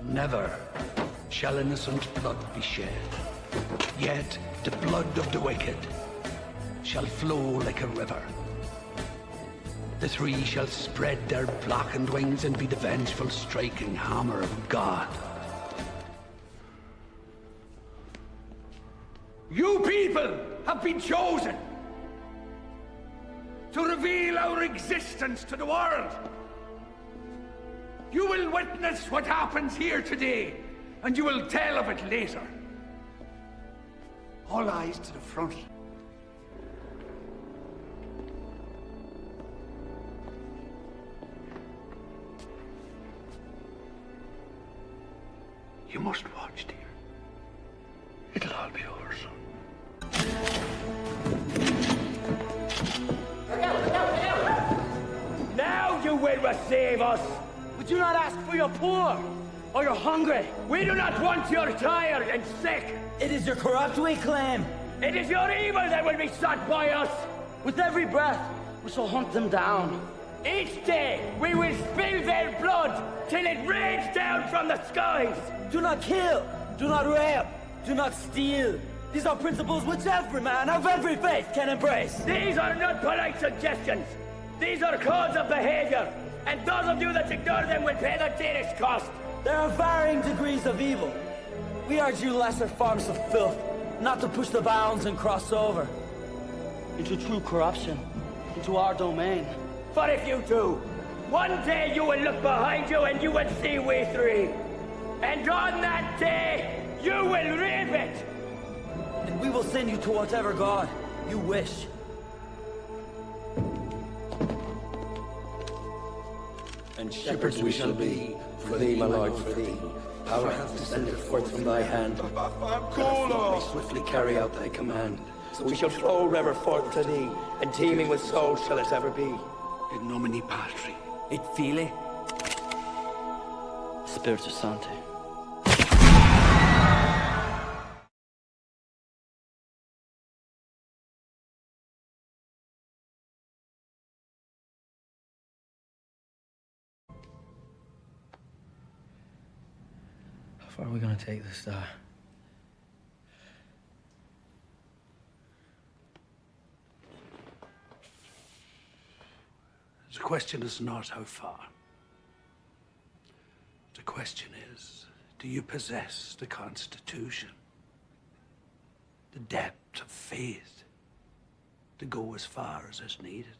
Never shall innocent blood be shed, yet the blood of the wicked shall flow like a river. The three shall spread their blackened wings and be the vengeful striking hammer of God. You people have been chosen to reveal our existence to the world. You will witness what happens here today, and you will tell of it later. All eyes to the front. You must watch, dear. It'll all be over soon. Now you will receive us! We do not ask for your poor, or your hungry. We do not want your tired and sick. It is your corrupt we claim. It is your evil that will be sought by us. With every breath, we shall hunt them down. Each day, we will spill their blood till it rains down from the skies. Do not kill, do not rape, do not steal. These are principles which every man of every faith can embrace. These are not polite suggestions. These are codes of behavior. And those of you that ignore them will pay the dearest cost. There are varying degrees of evil. We urge you lesser forms of filth, not to push the bounds and cross over into true corruption, into our domain. For if you do, one day you will look behind you and you will see we three. And on that day, you will reap it. And we will send you to whatever God you wish. And shepherds we shall be, for thee, my Lord, for thee. Power hath descended forth from thy hand. May swiftly carry out thy command. So we shall flow river forth to thee, and teeming with souls shall it ever be. In nomine Patri. Et Filii, Spiritus Sancti. How far are we gonna take this, Star? The question is not how far. The question is, do you possess the Constitution? The depth of faith to go as far as is needed?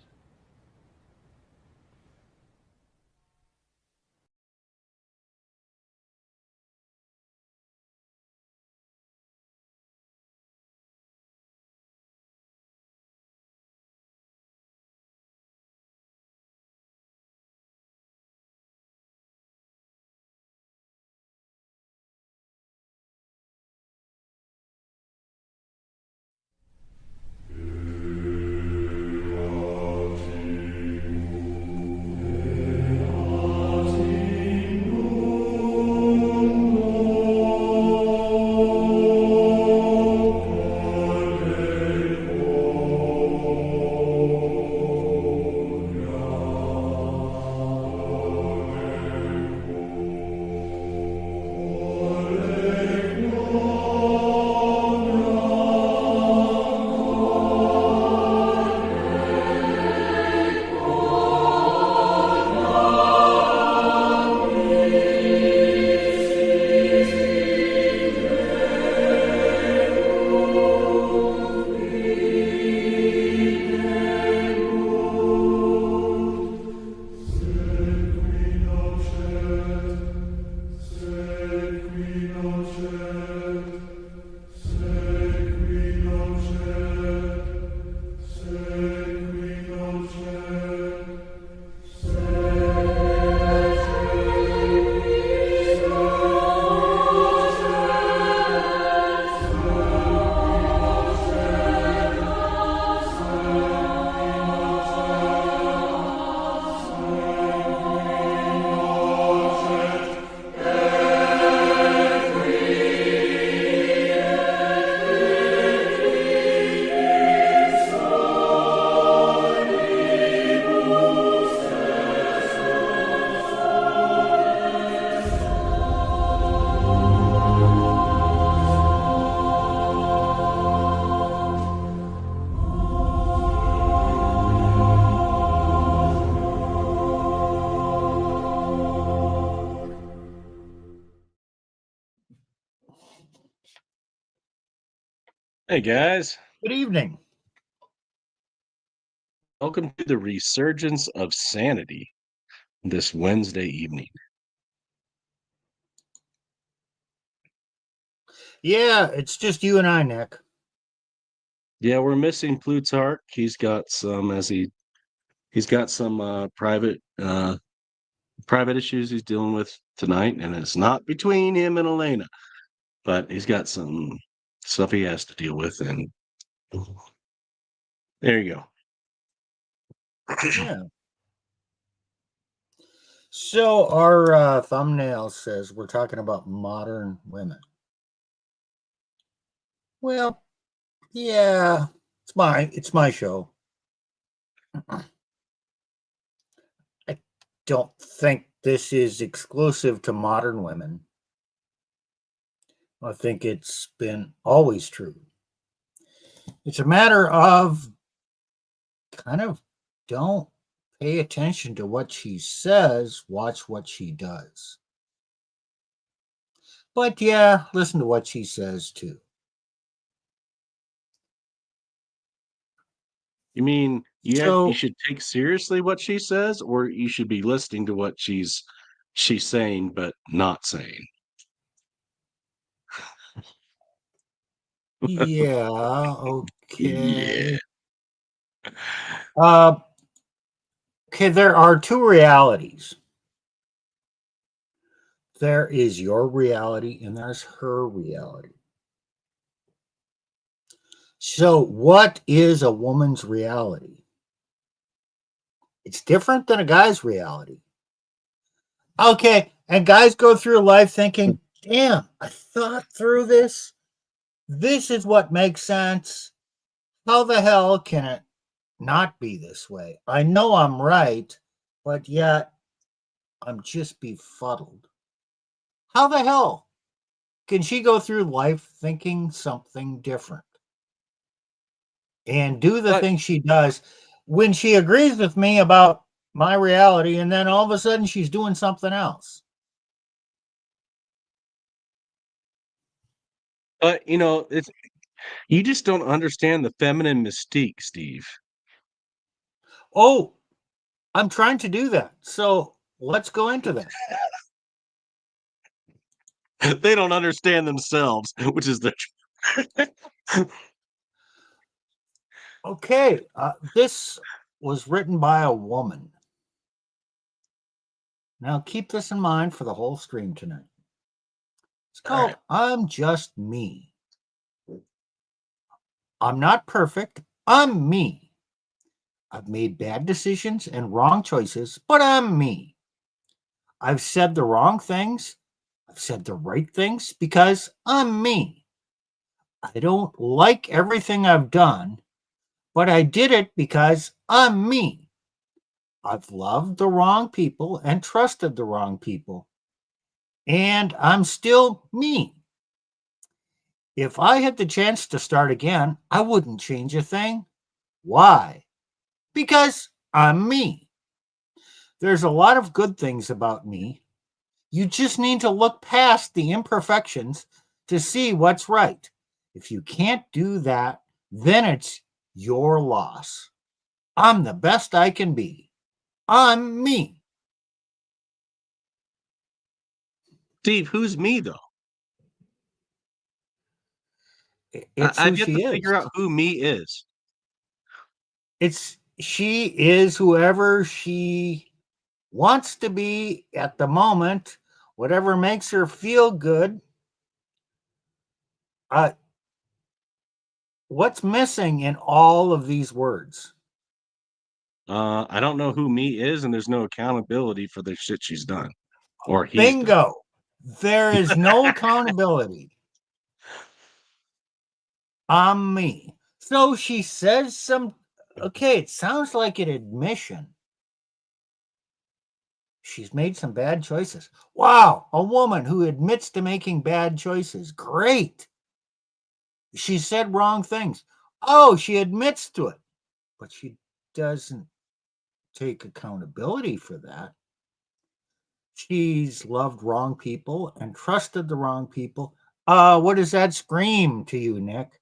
Hey guys, Good evening. welcome to the Resurgence of Sanity this Wednesday evening. Yeah, it's just you and I, Nick. Yeah, we're missing Plutarch. He's got some he's got some private issues he's dealing with tonight, and it's not between him and Elena, but he's got some stuff he has to deal with, and there you go. Yeah. So our thumbnail says we're talking about modern women. Well, yeah, it's my show. I don't think this is exclusive to modern women. I think it's been always true. It's a matter of kind of don't pay attention to what she says, watch what she does. But yeah, listen to what she says too. You mean you So should take seriously what she says, or you should be listening to what she's saying but not saying? yeah, Yeah. okay. Uh, okay, there are two realities. There is your reality and there's her reality. So, what is a woman's reality? It's different than a guy's reality. Okay, and guys go through life thinking, damn, I thought through this. This is what makes sense. How the hell can it not be this way? I know I'm right, but yet I'm just befuddled. How the hell can she go through life thinking something different and do the But things she does when she agrees with me about my reality and then all of a sudden she's doing something else? it's you just don't understand the feminine mystique, Steve. Oh, I'm trying to do that. So let's go into that. They don't understand themselves, which is the Okay, this was written by a woman. Now keep this in mind for the whole stream tonight. It's all right. called I'm Just Me. I'm not perfect. I'm me. I've made bad decisions and wrong choices, but I'm me. I've said the wrong things. I've said the right things because I'm me. I don't like everything I've done, but I did it because I'm me. I've loved the wrong people and trusted the wrong people, and I'm still me. If I had the chance to start again, I wouldn't change a thing. Why? Because I'm me. There's a lot of good things about me. You just need to look past the imperfections to see what's right. If you can't do that, then it's your loss. I'm the best I can be. I'm me. Steve, who's me though? It's who I've yet to she is. figure out who me is. She is whoever she wants to be at the moment, whatever makes her feel good. Uh, what's missing in all of these words? I don't know who me is, and there's no accountability for the shit she's done or he's done. Bingo. There is no accountability. I'm me. So she says okay, it sounds like an admission. She's made some bad choices. Wow, a woman who admits to making bad choices. Great. She said wrong things. Oh, she admits to it, but she doesn't take accountability for that. She's loved wrong people and trusted the wrong people. What does that scream to you, Nick?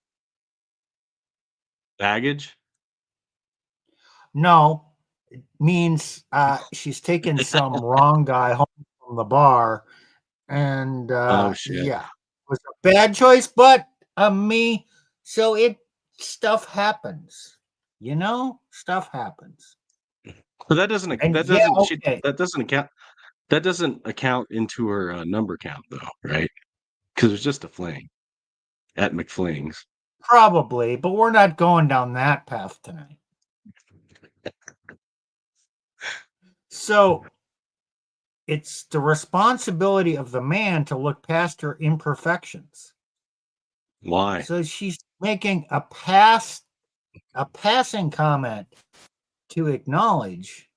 Baggage? No, it means she's taken some wrong guy home from the bar, and Oh shit. yeah, it was a bad choice, but me. So stuff happens, stuff happens, But that doesn't and that yeah, doesn't she okay, that doesn't account into her number count though, right? Because it's just a fling at McFling's. probably, but we're not going down that path tonight. So it's the responsibility of the man to look past her imperfections. Why? So she's making a passing comment to acknowledge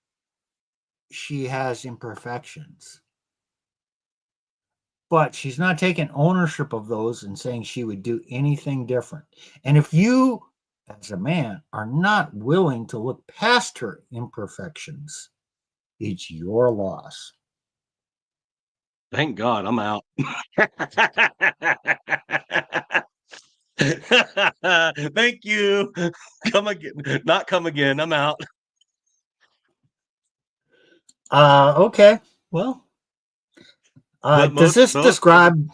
she has imperfections. But she's not taking ownership of those and saying she would do anything different. And if you, as a man, are not willing to look past her imperfections, it's your loss. Thank God I'm out. Thank you. Come again. Not come again. I'm out. Okay. Well, But does this describe?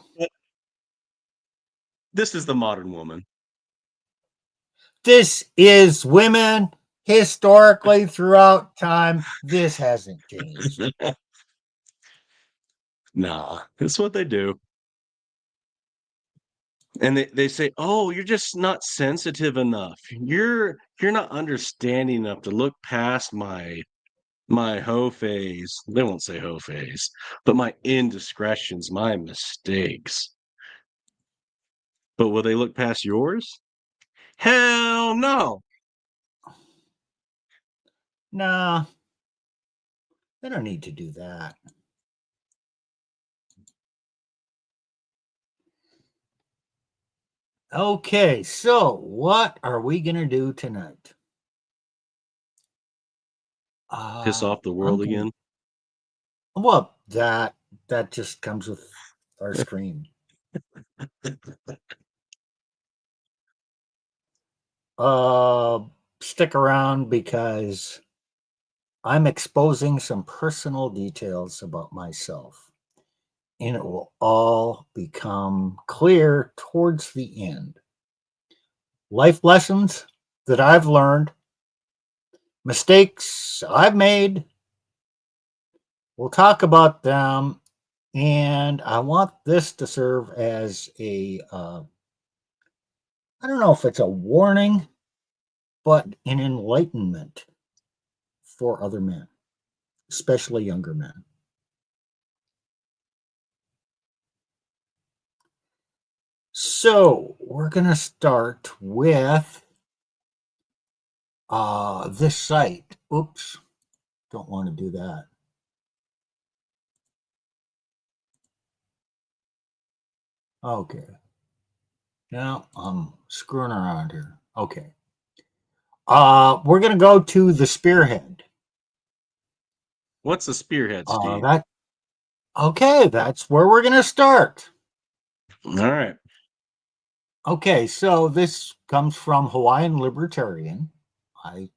This is the modern woman. This is women historically throughout time. This hasn't changed. Nah, that's what they do. And they say, "Oh, you're just not sensitive enough. You're not understanding enough to look past my hoe phase." They won't say hoe phase, but my indiscretions, my mistakes. But will they look past yours? Hell no. Nah, they don't need to do that. Okay, so what are we gonna do tonight? Piss off the world again. Well, that just comes with our stream. Stick around because I'm exposing some personal details about myself, and it will all become clear towards the end. Life lessons that I've learned, mistakes I've made. We'll talk about them, and I want this to serve as I don't know if it's a warning, but an enlightenment for other men, especially younger men. So we're going to start with this site. Oops, don't want to do that. Okay. Now I'm screwing around here. Okay. We're going to go to the spearhead. What's a spearhead, Steve? That's where we're going to start. All right. Okay, so this comes from Hawaiian Libertarian. I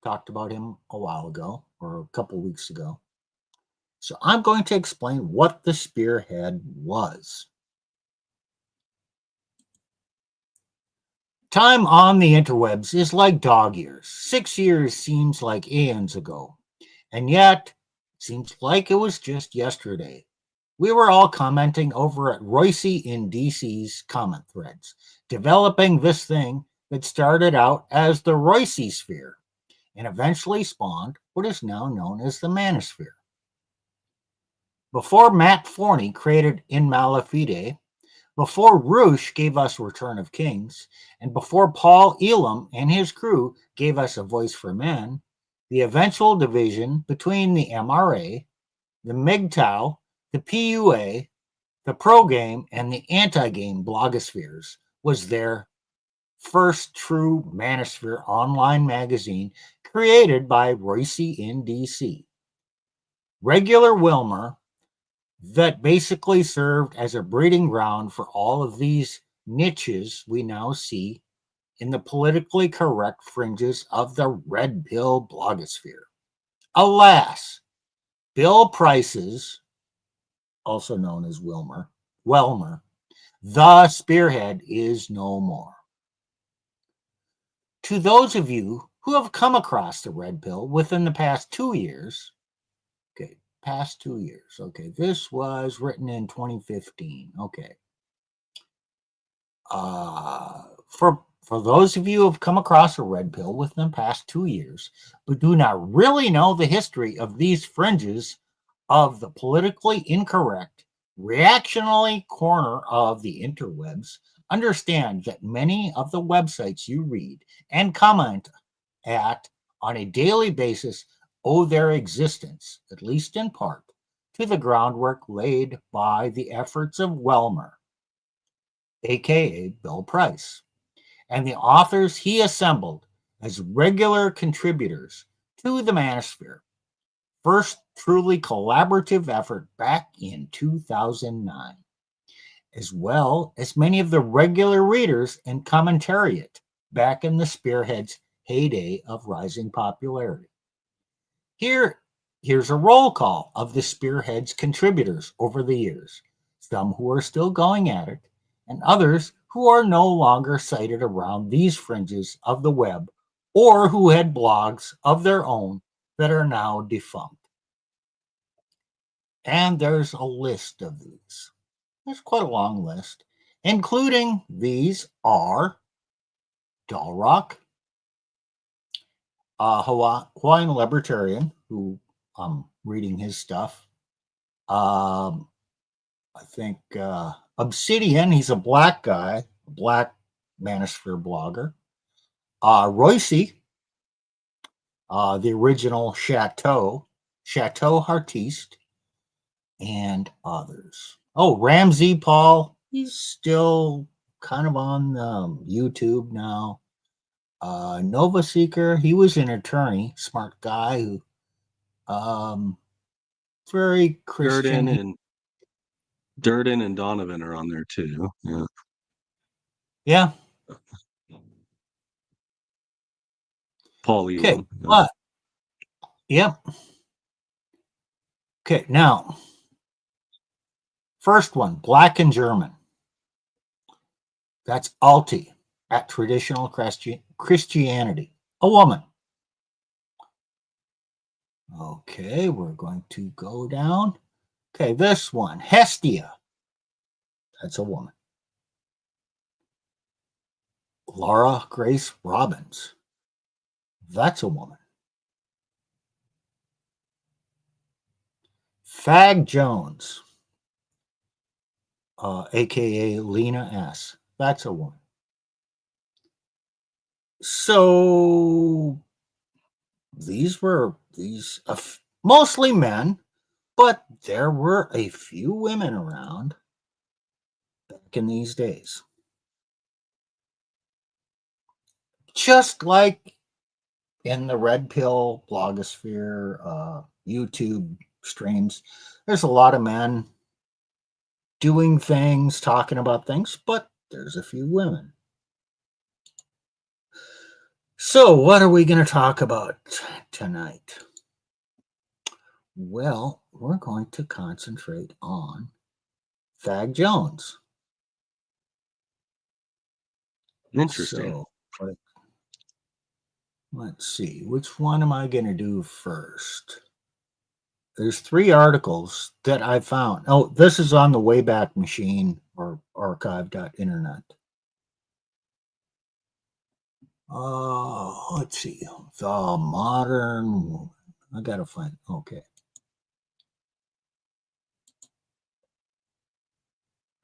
talked about him a while ago, or a couple weeks ago. So I'm going to explain what the spearhead was. Time on the interwebs is like dog years. 6 years seems like aeons ago. And yet, it seems like it was just yesterday. We were all commenting over at Royce in DC's comment threads, developing this thing that started out as the Royce sphere and eventually spawned what is now known as the manosphere. Before Matt Forney created In Malafide, before Roosh gave us Return of Kings, and before Paul Elam and his crew gave us A Voice for Men, the eventual division between the MRA, the MGTOW, the PUA, the pro-game, and the anti-game blogospheres was their first true manosphere online magazine created by Royce in DC. Regular Wilmer that basically served as a breeding ground for all of these niches we now see in the politically correct fringes of the red pill blogosphere. Alas, Bill Price's, also known as Welmer, the spearhead is no more. To those of you who have come across the red pill within the past 2 years, past 2 years, this was written in 2015, for those of you who have come across a red pill within the past 2 years, but do not really know the history of these fringes of the politically incorrect, reactionary corner of the interwebs, understand that many of the websites you read and comment at on a daily basis owe their existence, at least in part, to the groundwork laid by the efforts of Welmer, aka Bill Price, and the authors he assembled as regular contributors to the Manosphere, first truly collaborative effort back in 2009, as well as many of the regular readers and commentariat back in the Spearhead's heyday of rising popularity. Here's a roll call of the Spearhead's contributors over the years, some who are still going at it, and others who are no longer cited around these fringes of the web or who had blogs of their own that are now defunct. And there's a list of these. There's quite a long list, including these are Dalrock, Hawaiian libertarian, who I'm reading his stuff. I think Obsidian, he's a black guy, black manosphere blogger. Royce, the original Chateau Artiste, and others. Oh, Ramsey Paul, he's still kind of on YouTube now. Nova Seeker, he was an attorney, smart guy who very Christian. Durden and Donovan are on there too. Yeah. Paul Elam. Okay. Yep. Okay, now, first one, Black and German. That's Alti at Traditional Christianity, a woman. Okay, we're going to go down. Okay, this one, Hestia. That's a woman. Laura Grace Robbins. That's a woman. Fag Jones, aka Lena S. That's a woman. So these mostly men, but there were a few women around back in these days. Just like in the Red Pill blogosphere, YouTube streams, there's a lot of men doing things, talking about things, but there's a few women. So what are we going to talk about tonight? Well, we're going to concentrate on Fag Jones. Interesting. So, let's see, which one am I going to do first? There's 3 articles that I found. Oh, this is on the Wayback Machine or archive.internet. Let's see. The Modern Woman. I got to find. Okay.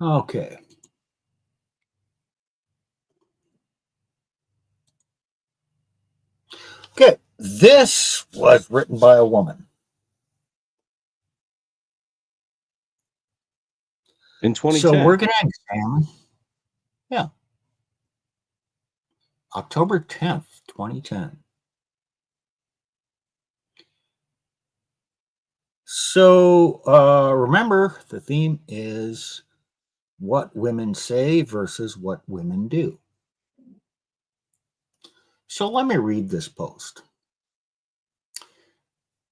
Okay. Okay. This was written by a woman. In 2010. So we're going to examine, October 10th, 2010. So remember, the theme is what women say versus what women do. So let me read this post.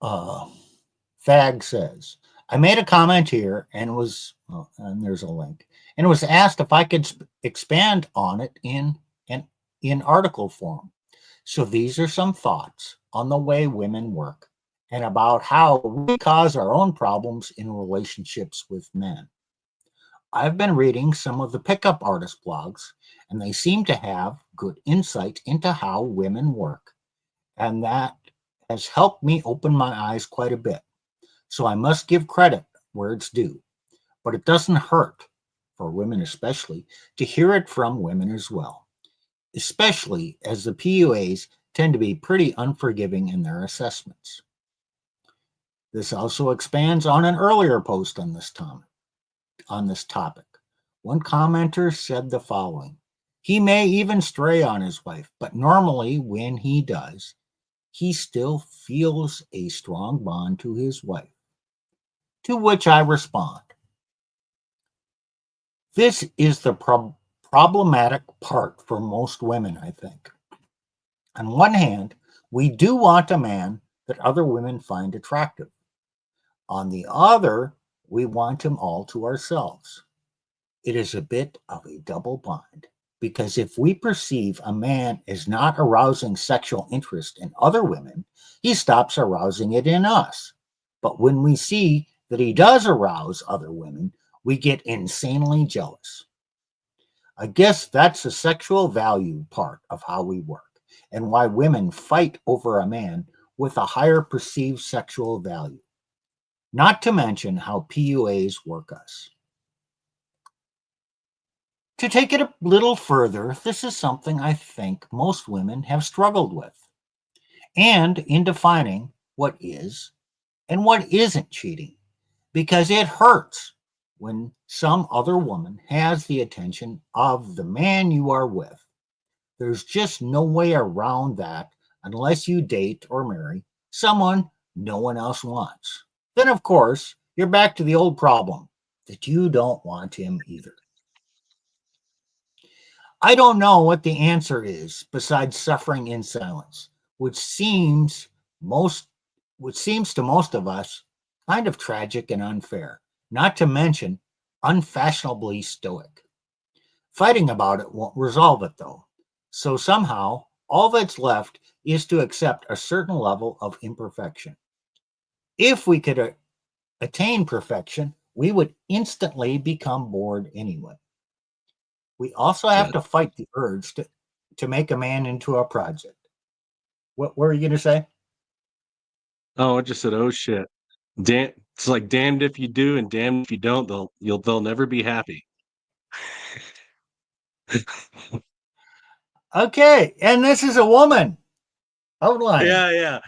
Fag says, I made a comment here and and there's a link, and was asked if I could expand on it in article form. So these are some thoughts on the way women work and about how we cause our own problems in relationships with men. I've been reading some of the pickup artist blogs, and they seem to have good insight into how women work, and that has helped me open my eyes quite a bit. So I must give credit where it's due. But it doesn't hurt, for women especially, to hear it from women as well, especially as the PUAs tend to be pretty unforgiving in their assessments. This also expands on an earlier post on this topic. One commenter said the following: he may even stray on his wife, but normally when he does, he still feels a strong bond to his wife. To which I respond, this is the problematic part for most women, I think. On one hand, we do want a man that other women find attractive. On the other, we want him all to ourselves. It is a bit of a double bind, because if we perceive a man as not arousing sexual interest in other women, he stops arousing it in us. But when we see that he does arouse other women, we get insanely jealous. I guess that's the sexual value part of how we work, and why women fight over a man with a higher perceived sexual value. Not to mention how PUAs work us. To take it a little further, this is something I think most women have struggled with, and in defining what is and what isn't cheating, because it hurts when some other woman has the attention of the man you are with. There's just no way around that unless you date or marry someone no one else wants. Then, of course, you're back to the old problem that you don't want him either. I don't know what the answer is besides suffering in silence, which seems to most of us kind of tragic and unfair, not to mention unfashionably stoic. Fighting about it won't resolve it, though. So somehow, all that's left is to accept a certain level of imperfection. If we could attain perfection, we would instantly become bored anyway. We also have to fight the urge to make a man into a project. What were you going to say? Oh, I just said, oh shit. Damn, it's like damned if you do and damned if you don't. They'll never be happy. Okay, and this is a woman. Outline. Yeah.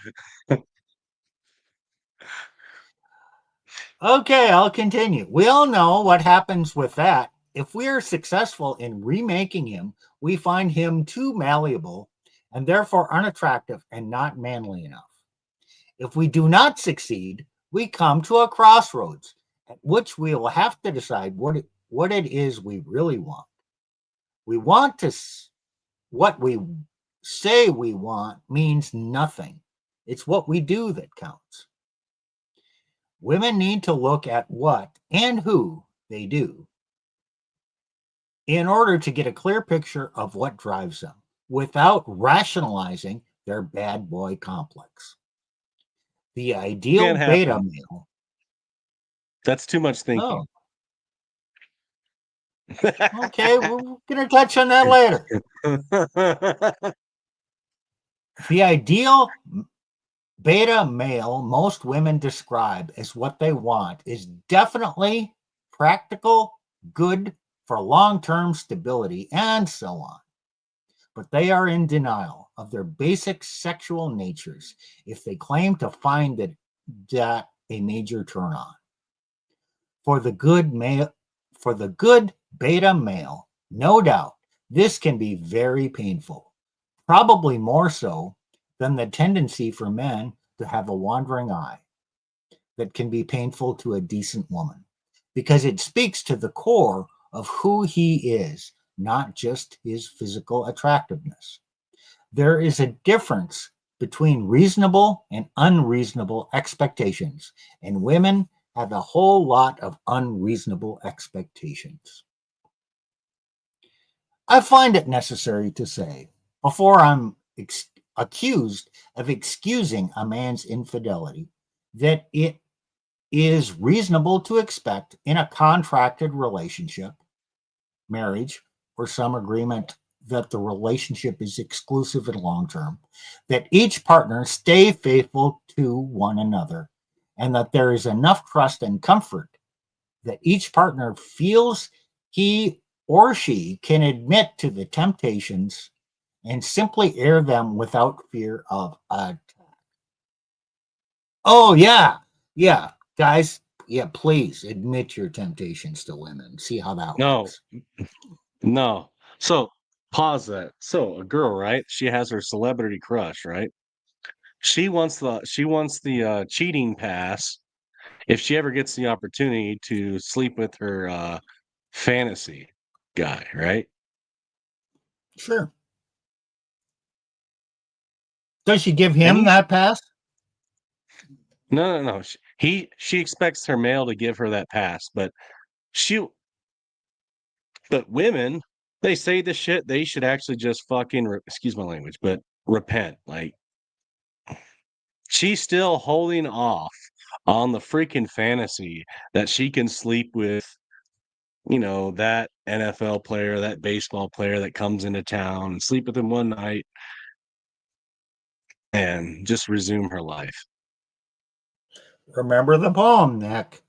Okay, I'll continue. We all know what happens with that. If we are successful in remaking him, we find him too malleable and therefore unattractive and not manly enough. If we do not succeed, we come to a crossroads at which we will have to decide what it is we really want. What we say we want means nothing. It's what we do that counts. Women need to look at what and who they do in order to get a clear picture of what drives them without rationalizing their bad boy complex. The ideal beta male. That's too much thinking. Oh. Okay, we're going to touch on that later. The ideal beta male most women describe as what they want is definitely practical, good for long-term stability, and so on. But they are in denial of their basic sexual natures if they claim to find that a major turn on. For the good beta male, no doubt, this can be very painful, probably more so than the tendency for men to have a wandering eye that can be painful to a decent woman, because it speaks to the core of who he is, not just his physical attractiveness. There is a difference between reasonable and unreasonable expectations, and women have a whole lot of unreasonable expectations. I find it necessary to say, before I'm accused of excusing a man's infidelity, that it is reasonable to expect in a contracted relationship, marriage, or some agreement that the relationship is exclusive and long term, that each partner stay faithful to one another, and that there is enough trust and comfort that each partner feels he or she can admit to the temptations and simply air them without fear of attack. Oh, yeah. Yeah. Guys, yeah, please admit your temptations to women. See how that No, works. no. So pause that. So a girl, right? She has her celebrity crush, right? She wants the cheating pass if she ever gets the opportunity to sleep with her fantasy guy, right? Sure. Does she give And him he that pass? no. She expects her male to give her that pass, she but women, they say the shit they should actually just fucking excuse my language, but repent. Like she's still holding off on the freaking fantasy that she can sleep with, that NFL player, that baseball player that comes into town and sleep with him one night and just resume her life. Remember the poem, Nick.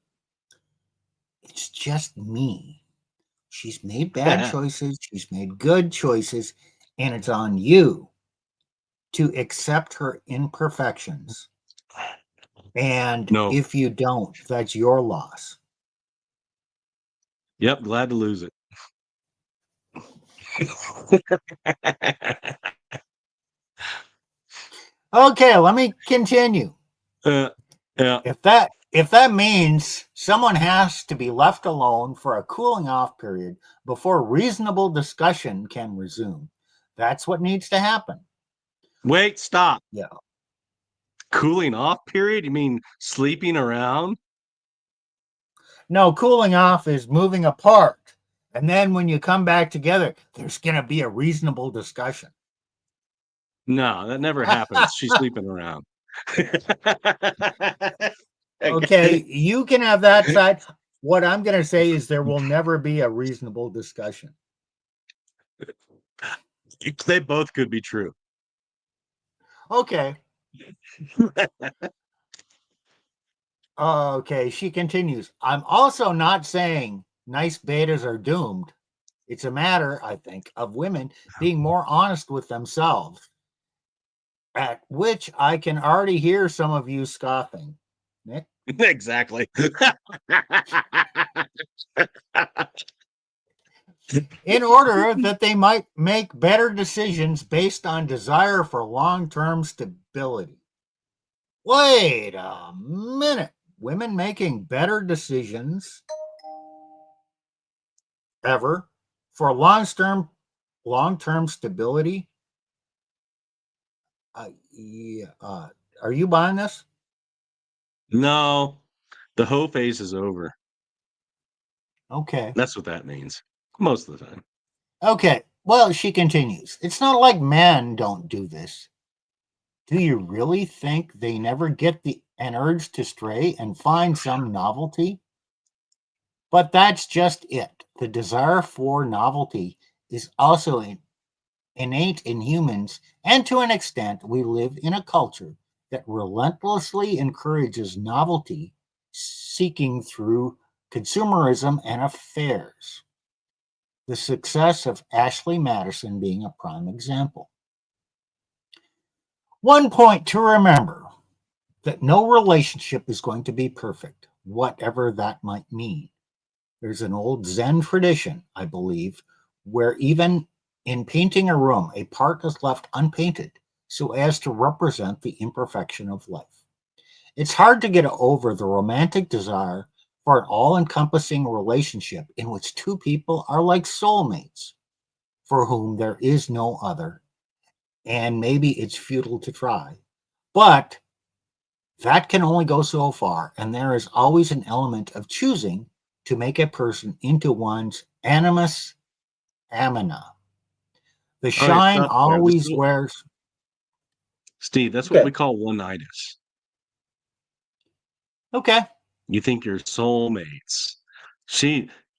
It's just me. She's made bad choices, she's made good choices, and it's on you to accept her imperfections. And No. if you don't, that's your loss. Yep, glad to lose it. Okay, let me continue. Yeah. If that means someone has to be left alone for a cooling off period before reasonable discussion can resume, that's what needs to happen. Wait, stop. Yeah. Cooling off period? You mean sleeping around? No, cooling off is moving apart. And then when you come back together, there's going to be a reasonable discussion. No, that never happens. She's sleeping around. Okay, you can have that side. What I'm going to say is there will never be a reasonable discussion. They both could be true. Okay. Okay, she continues. I'm also not saying nice betas are doomed. It's a matter, I think, of women being more honest with themselves, at which I can already hear some of you scoffing. Nick? Exactly. In order that they might make better decisions based on desire for long-term stability. Wait a minute. Women making better decisions ever for long-term stability? Are you buying this? No, the hoe phase is over. Okay. That's what that means most of the time. Okay. Well, she continues. It's not like men don't do this. Do you really think they never get an urge to stray and find some novelty? But that's just it. The desire for novelty is also innate in humans, and to an extent, we live in a culture that relentlessly encourages novelty seeking through consumerism and affairs. The success of Ashley Madison being a prime example. One point to remember that no relationship is going to be perfect, whatever that might mean. There's an old Zen tradition, I believe, where even in painting a room, a part is left unpainted so as to represent the imperfection of life. It's hard to get over the romantic desire for an all-encompassing relationship in which two people are like soulmates, for whom there is no other, and maybe it's futile to try. But that can only go so far, and there is always an element of choosing to make a person into one's animus amina. The All right, shine stop there. This always wears. Steve, that's what Okay. we call one-itis. Okay. You think you're soulmates.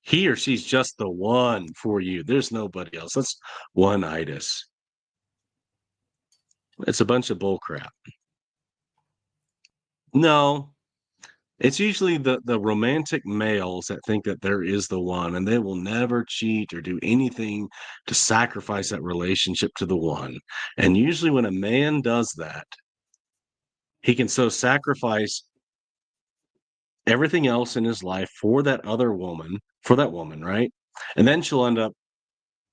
He or she's just the one for you. There's nobody else. That's one-itis. It's a bunch of bull crap. No, it's usually the romantic males that think that there is the one, and they will never cheat or do anything to sacrifice that relationship to the one. And usually when a man does that, he can so sacrifice everything else in his life for that other woman, for that woman, right? And then she'll end up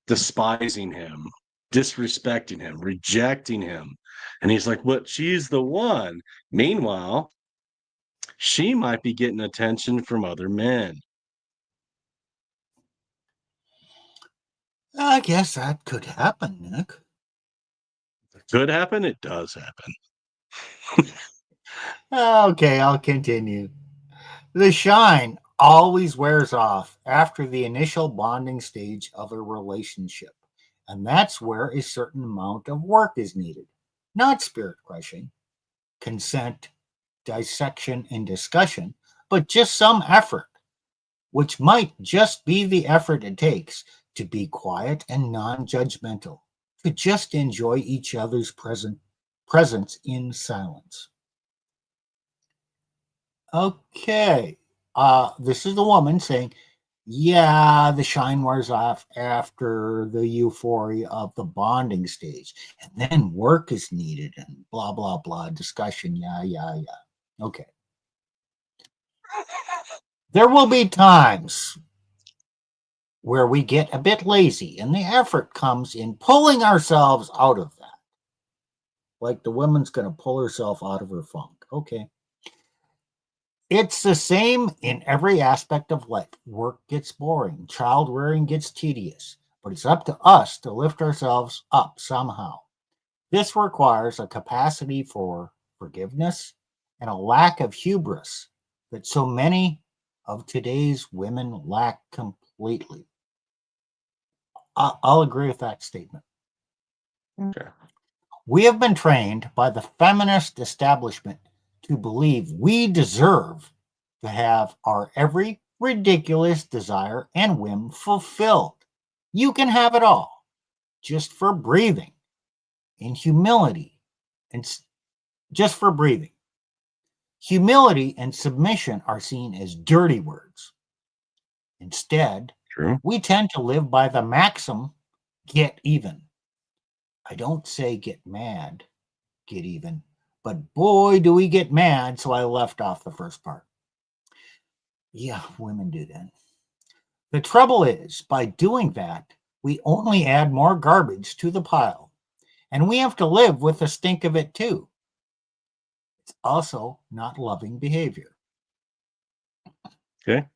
despising him, disrespecting him, rejecting him. And he's like, "But she's the one." Meanwhile, she might be getting attention from other men. I guess that could happen, Nick. Could happen. It does happen. Okay, I'll continue. The shine always wears off after the initial bonding stage of a relationship. And that's where a certain amount of work is needed. Not spirit crushing, consent, dissection, and discussion, but just some effort, which might just be the effort it takes to be quiet and non judgmental, to just enjoy each other's presence in silence. Okay. This is the woman saying, yeah, the shine wears off after the euphoria of the bonding stage. And then work is needed and blah, blah, blah, discussion. Yeah, yeah, yeah. Okay. There will be times where we get a bit lazy and the effort comes in pulling ourselves out of that. Like the woman's going to pull herself out of her funk. Okay. It's the same in every aspect of life. Work gets boring, child rearing gets tedious, but it's up to us to lift ourselves up somehow. This requires a capacity for forgiveness and a lack of hubris that so many of today's women lack completely. I'll agree with that statement. Okay. We have been trained by the feminist establishment to believe we deserve to have our every ridiculous desire and whim fulfilled. You can have it all just for breathing in humility and just for breathing. Humility and submission are seen as dirty words. Instead, True. we tend to live by the maxim, get even. I don't say get mad, get even, but boy, do we get mad, so I left off the first part. Yeah, women do that. The trouble is, by doing that, we only add more garbage to the pile, and we have to live with the stink of it too. It's also not loving behavior. Okay.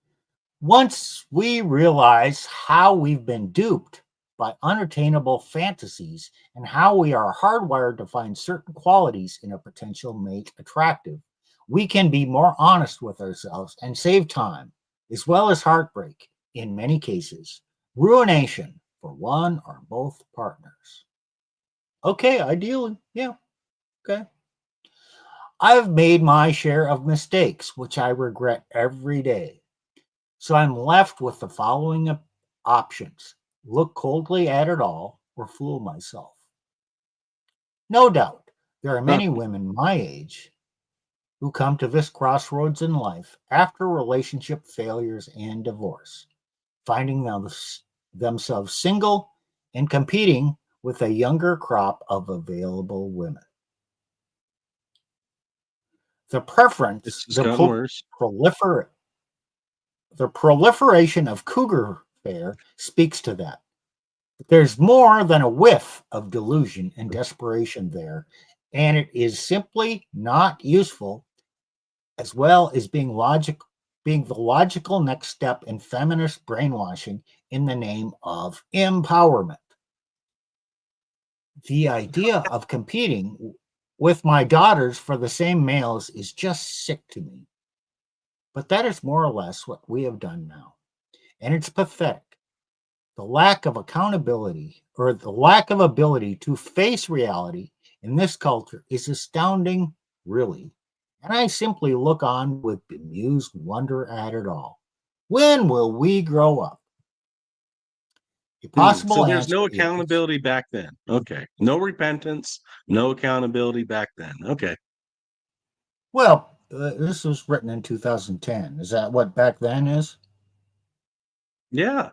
Once we realize how we've been duped by unattainable fantasies and how we are hardwired to find certain qualities in a potential mate attractive, we can be more honest with ourselves and save time, as well as heartbreak, in many cases, ruination for one or both partners. Okay, ideally, yeah, okay. I've made my share of mistakes, which I regret every day. So I'm left with the following options: look coldly at it all or fool myself. No doubt, there are many women my age who come to this crossroads in life after relationship failures and divorce, finding themselves single and competing with a younger crop of available women. The preference, It's just gotten worse. the proliferation of cougar fare speaks to that. There's more than a whiff of delusion and desperation there, and it is simply not useful, as well as being the logical next step in feminist brainwashing in the name of empowerment. The idea of competing with my daughters for the same males is just sick to me. But that is more or less what we have done now. And it's pathetic. The lack of accountability or the lack of ability to face reality in this culture is astounding, really. And I simply look on with bemused wonder at it all. When will we grow up? A So possible there's no answer is accountability back then. Okay. No repentance, no accountability back then. Okay. well, this was written in 2010. Is that what back then is? Yeah.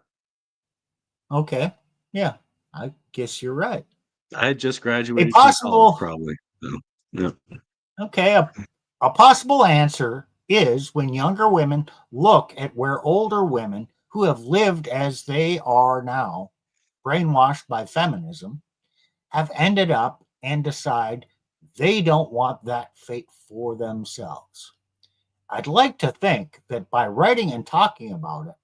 Okay. Yeah, I guess you're right. I had just A graduated from college, possible probably. So, yeah. Okay, a possible answer is when younger women look at where older women who have lived as they are now, brainwashed by feminism, have ended up and decide they don't want that fate for themselves. I'd like to think that by writing and talking about it,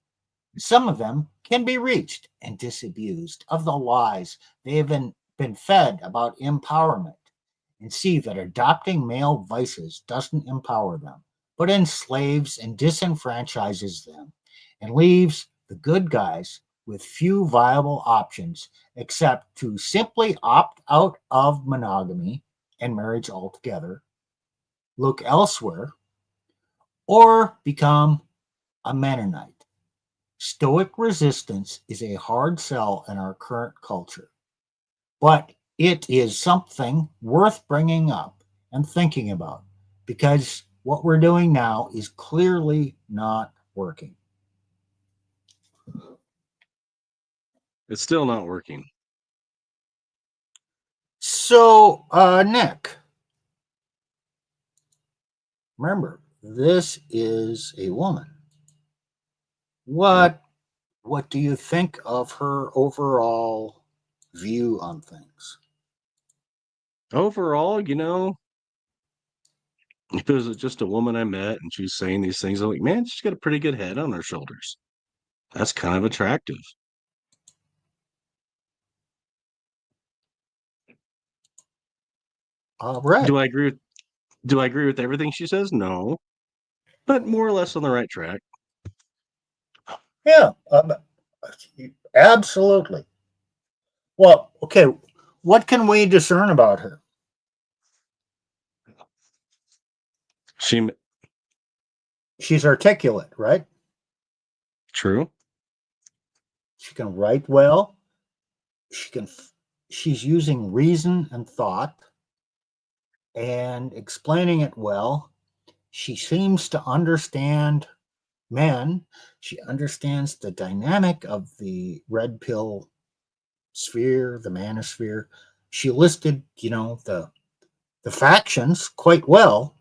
some of them can be reached and disabused of the lies they have been fed about empowerment and see that adopting male vices doesn't empower them, but enslaves and disenfranchises them and leaves the good guys with few viable options except to simply opt out of monogamy and marriage altogether, look elsewhere, or become a Mennonite. Stoic resistance is a hard sell in our current culture, but it is something worth bringing up and thinking about because what we're doing now is clearly not working. It's still not working. So, Nick, remember, this is a woman. Yeah. What do you think of her overall view on things? Overall, if it was just a woman I met and she was saying these things, I'm like, man, she's got a pretty good head on her shoulders. That's kind of attractive. All right. Do I agree with everything she says? No. But more or less on the right track. Yeah, absolutely. Well, okay. What can we discern about her? She She's articulate, right? true. She can write well. She can. She's using reason and thought and explaining it well. She seems to understand men. She understands the dynamic of the red pill sphere, the manosphere. She listed, the factions quite well.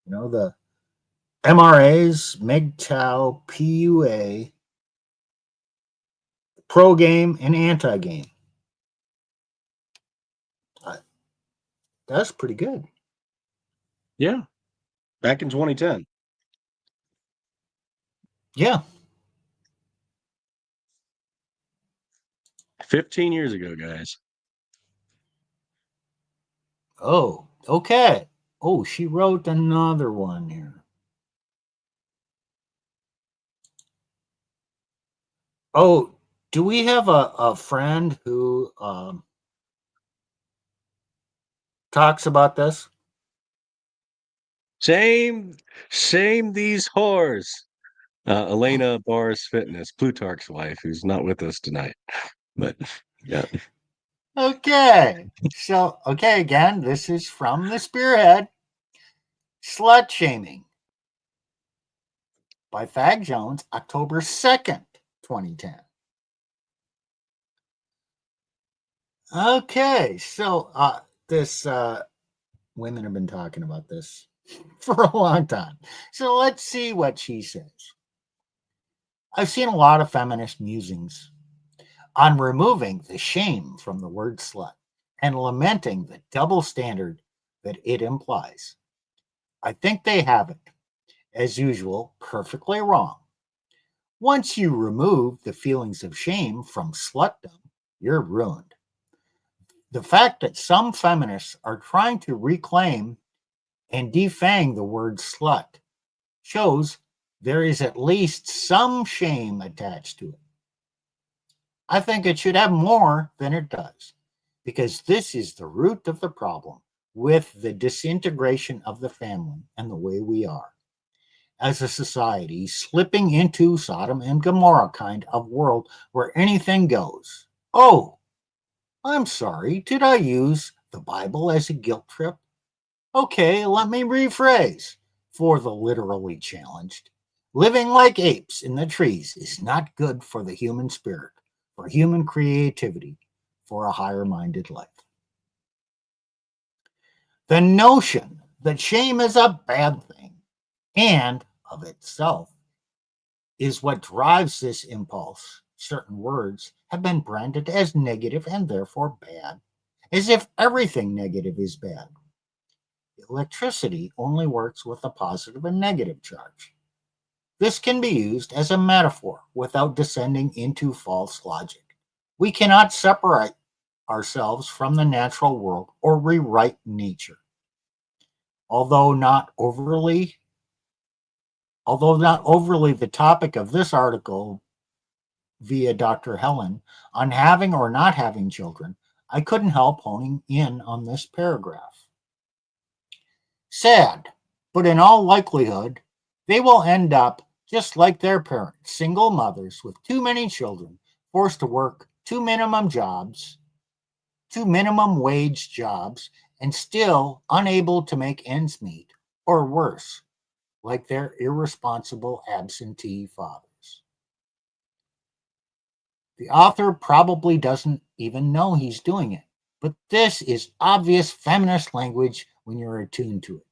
The MRAs, MGTOW, PUA, pro game, and anti game. That's pretty good. Yeah. Back in 2010. Yeah. 15 years ago, guys. Oh, okay. Oh, she wrote another one here. Oh, do we have a friend who talks about this? Shame these whores. Elena Bars Fitness, Plutarch's wife, who's not with us tonight. But yeah. Okay. So, okay, again, this is from the Spearhead. Slut Shaming by Fag Jones, October 2nd, 2010. Okay, so this women have been talking about this for a long time. So let's see what she says. I've seen a lot of feminist musings on removing the shame from the word slut and lamenting the double standard that it implies. I think they have it, as usual, perfectly wrong. Once you remove the feelings of shame from slutdom, you're ruined. The fact that some feminists are trying to reclaim and defang the word slut shows there is at least some shame attached to it. I think it should have more than it does, because this is the root of the problem with the disintegration of the family and the way we are as a society, slipping into Sodom and Gomorrah kind of world where anything goes. Oh, I'm sorry, did I use the Bible as a guilt trip? Okay, let me rephrase for the literally challenged. Living like apes in the trees is not good for the human spirit, for human creativity, for a higher minded life. The notion that shame is a bad thing and of itself is what drives this impulse. Certain words have been branded as negative and therefore bad, as if everything negative is bad. Electricity only works with a positive and negative charge. This can be used as a metaphor without descending into false logic. We cannot separate ourselves from the natural world or rewrite nature. Although not overly the topic of this article via Dr. Helen on having or not having children, I couldn't help honing in on this paragraph. Sad, but in all likelihood, they will end up just like their parents, single mothers with too many children, forced to work two minimum wage jobs, and still unable to make ends meet, or worse, like their irresponsible absentee fathers. The author probably doesn't even know he's doing it, but this is obvious feminist language when you're attuned to it.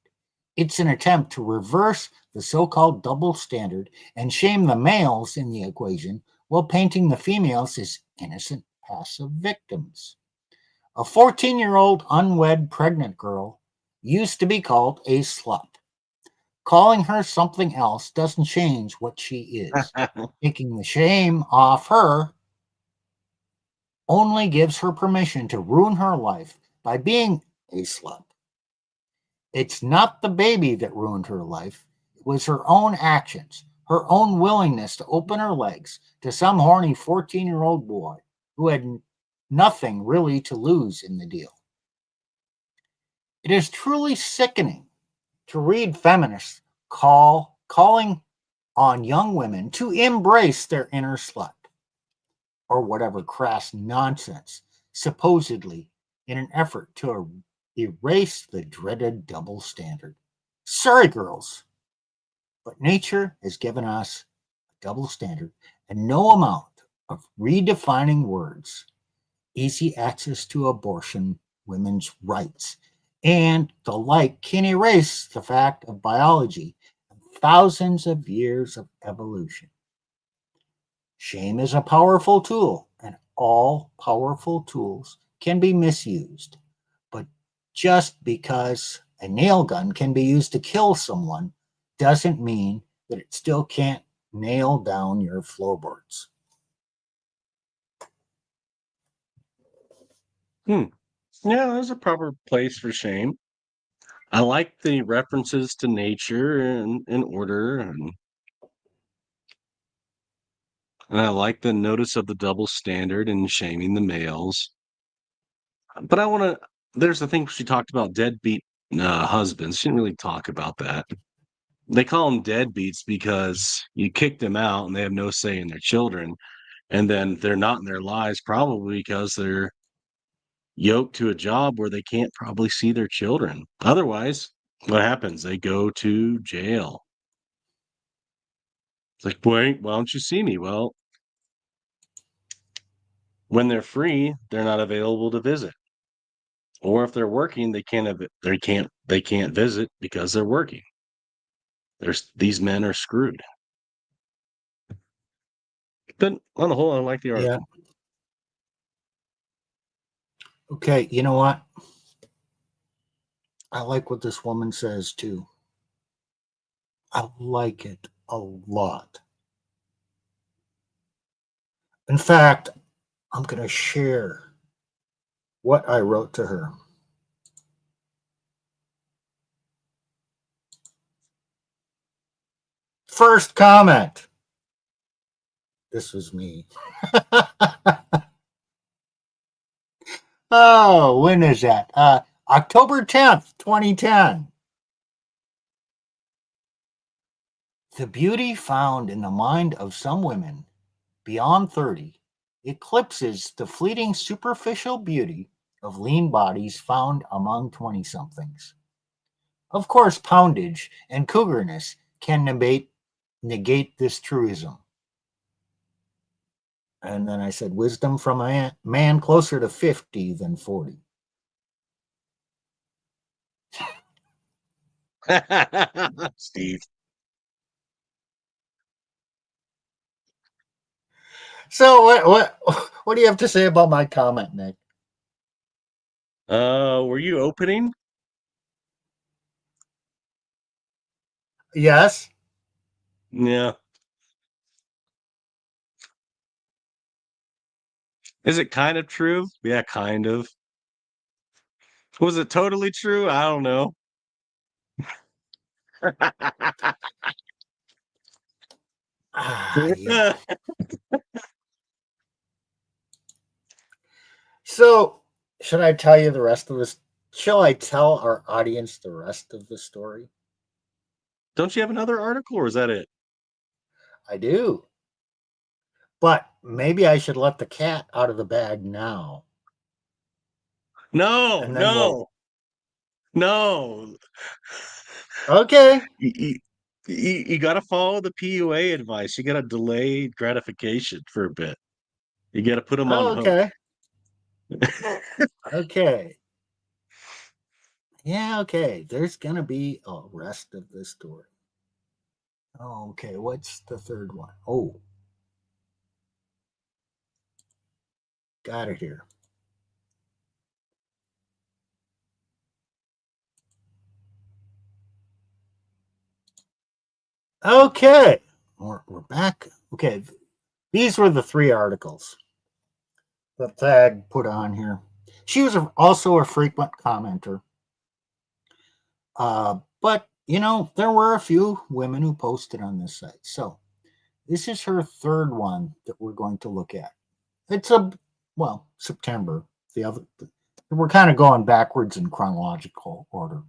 It's an attempt to reverse the so-called double standard and shame the males in the equation while painting the females as innocent, passive victims. A 14-year-old unwed pregnant girl used to be called a slut. Calling her something else doesn't change what she is. Taking the shame off her only gives her permission to ruin her life by being a slut. It's not the baby that ruined her life. It was her own actions, her own willingness to open her legs to some horny 14-year-old boy who had nothing really to lose in the deal. It is truly sickening to read feminists calling on young women to embrace their inner slut, or whatever crass nonsense, supposedly in an effort to erase the dreaded double standard. Sorry, girls, but nature has given us a double standard, and no amount of redefining words, easy access to abortion, women's rights, and the like can erase the fact of biology and thousands of years of evolution. Shame is a powerful tool, and all powerful tools can be misused. But just because a nail gun can be used to kill someone doesn't mean that it still can't nail down your floorboards. Yeah, there's a proper place for shame. I like the references to nature and order, and I like the notice of the double standard and shaming the males. But I want to. There's the thing she talked about deadbeat husbands. She didn't really talk about that. They call them deadbeats because you kicked them out and they have no say in their children, and then they're not in their lives probably because they're yoked to a job where they can't probably see their children. Otherwise, what happens? They go to jail. It's like, wait, why don't you see me? Well, when they're free, they're not available to visit. Or if they're working, they can't visit because they're working. These men are screwed. But on the whole, I like the Yeah. article. Okay, you know what? I like what this woman says too. I like it a lot. In fact, I'm going to share what I wrote to her. First comment. This was me. Oh, when is that? October 10th, 2010. The beauty found in the mind of some women beyond 30 eclipses the fleeting superficial beauty of lean bodies found among 20-somethings. Of course, poundage and cougarness can negate this truism. And then I said, wisdom from a man closer to 50 than 40. Steve. So what do you have to say about my comment, Nick? Were you opening? Yes. Yeah. Is it kind of true? Yeah, kind of. Was it totally true? I don't know. Yeah. So, should I tell you the rest of this? Shall I tell our audience the rest of the story? Don't you have another article, or is that it? I do. But maybe I should let the cat out of the bag now. No, And then no, no. Okay. You got to follow the PUA advice. You got to delay gratification for a bit. You got to put them on hook. Okay. Okay. Yeah, okay. There's going to be a rest of this story. Okay, what's the third one? Oh, got it here. Okay, we're back. Okay, these were the three articles that Thad put on here. She was also a frequent commenter. But, there were a few women who posted on this site. So this is her third one that we're going to look at. It's September. We're kind of going backwards in chronological order.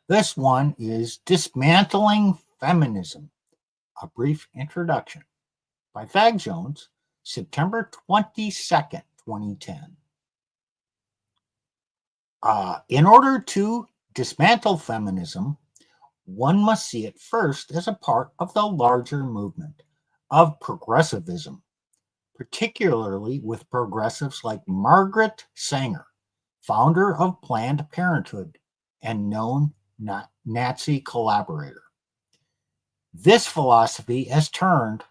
This one is Dismantling Feminism, a Brief Introduction by Fag Jones, September 22nd, 2010. In order to dismantle feminism, one must see it first as a part of the larger movement of progressivism, particularly with progressives like Margaret Sanger, founder of Planned Parenthood and known Nazi collaborator. This philosophy has turned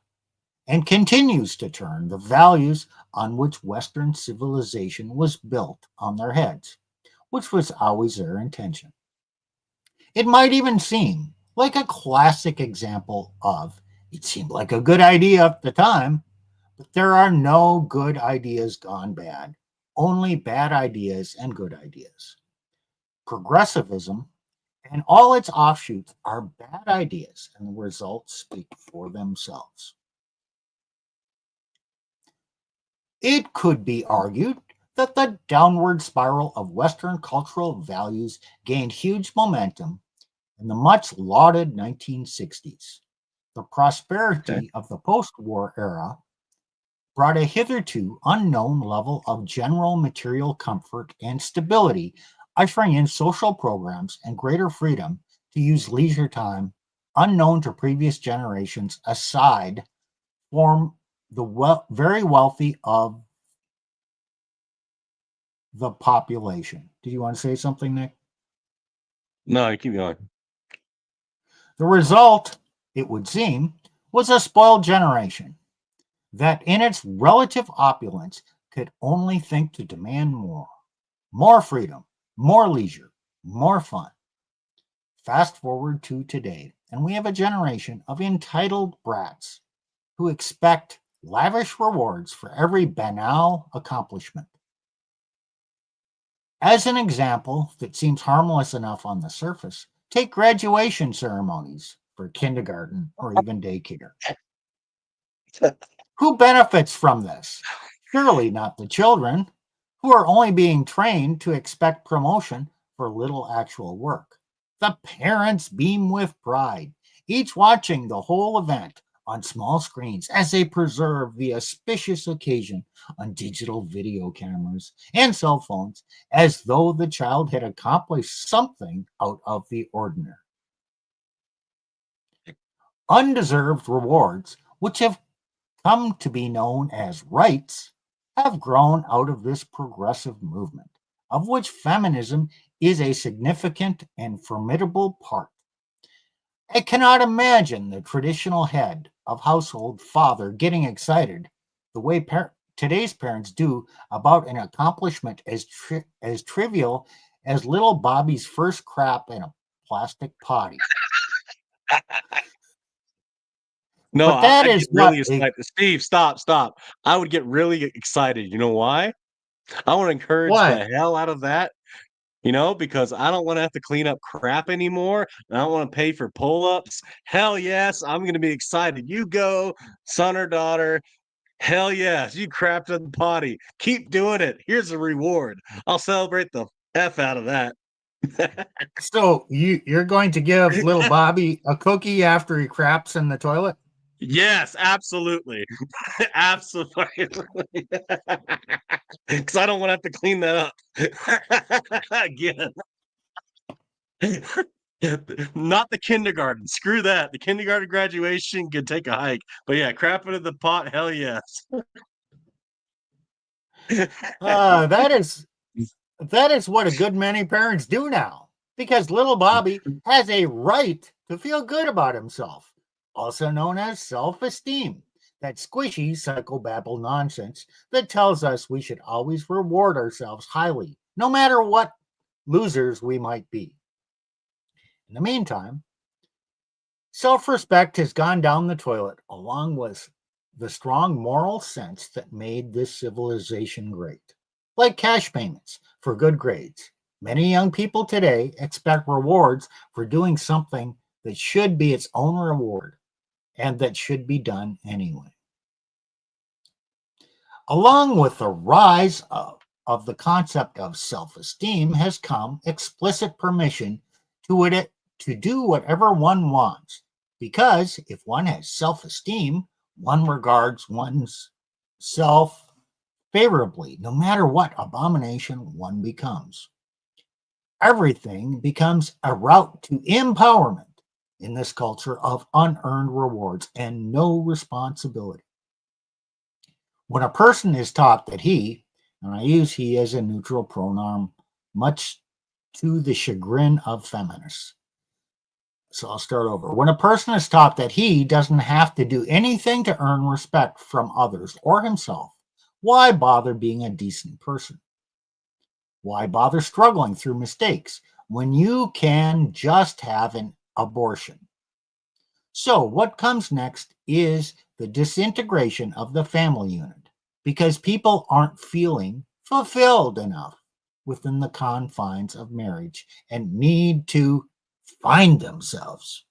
and continues to turn the values on which Western civilization was built on their heads, which was always their intention. It might even seem like a classic example of it seemed like a good idea at the time, but there are no good ideas gone bad, only bad ideas and good ideas. Progressivism and all its offshoots are bad ideas, and the results speak for themselves. It could be argued that the downward spiral of Western cultural values gained huge momentum in the much lauded 1960s. The prosperity of the post-war era brought a hitherto unknown level of general material comfort and stability, ushering in social programs and greater freedom to use leisure time unknown to previous generations aside from the very wealthy of the population. Did you want to say something, Nick? No, you keep going. The result, it would seem, was a spoiled generation that in its relative opulence could only think to demand more freedom, more leisure, more fun. Fast forward to today, and we have a generation of entitled brats who expect lavish rewards for every banal accomplishment. As an example that seems harmless enough on the surface, take graduation ceremonies for kindergarten or even daycare. Who benefits from this? Surely not the children, who are only being trained to expect promotion for little actual work. The parents beam with pride, each watching the whole event on small screens as they preserve the auspicious occasion on digital video cameras and cell phones, as though the child had accomplished something out of the ordinary. Undeserved rewards, which have come to be known as rights, have grown out of this progressive movement, of which feminism is a significant and formidable part. I cannot imagine the traditional head of household father getting excited the way today's parents do about an accomplishment as trivial as little Bobby's first crap in a plastic potty. No, But that I'd is get really what excited. Steve, stop, stop. I would get really excited. You know why? I want to encourage why? the hell out of that, because I don't want to have to clean up crap anymore. And I don't want to pay for pull-ups. Hell yes, I'm going to be excited. You go, son or daughter. Hell yes, you crapped in the potty. Keep doing it. Here's a reward. I'll celebrate the F out of that. So you're going to give little Bobby a cookie after he craps in the toilet? Yes, absolutely. Absolutely. Because I don't want to have to clean that up again. Not the kindergarten. Screw that. The kindergarten graduation could take a hike. But yeah, crap into the pot, hell yes. That is what a good many parents do now, because little Bobby has a right to feel good about himself, also known as self-esteem. That squishy psychobabble nonsense that tells us we should always reward ourselves highly, no matter what losers we might be. In the meantime, self-respect has gone down the toilet along with the strong moral sense that made this civilization great. Like cash payments for good grades, many young people today expect rewards for doing something that should be its own reward and that should be done anyway. Along with the rise of the concept of self-esteem has come explicit permission to do whatever one wants, because if one has self-esteem, one regards one's self favorably, no matter what abomination one becomes. Everything becomes a route to empowerment in this culture of unearned rewards and no responsibility. When a person is taught that he, and I use he as a neutral pronoun, much to the chagrin of feminists. So I'll start over. When a person is taught that he doesn't have to do anything to earn respect from others or himself, why bother being a decent person? Why bother struggling through mistakes when you can just have an abortion? So what comes next is the disintegration of the family unit, because people aren't feeling fulfilled enough within the confines of marriage and need to find themselves.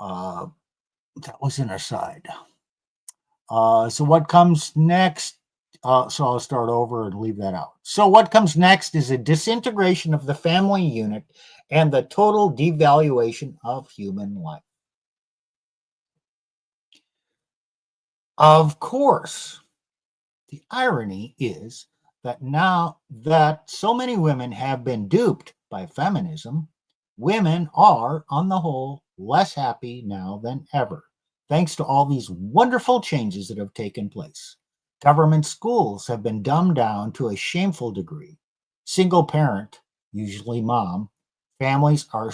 That was an aside. So what comes next? So I'll start over and leave that out. So what comes next is a disintegration of the family unit and the total devaluation of human life. Of course, the irony is that now that so many women have been duped by feminism, women are, on the whole, less happy now than ever, thanks to all these wonderful changes that have taken place. Government schools have been dumbed down to a shameful degree. Single parent, usually mom, families are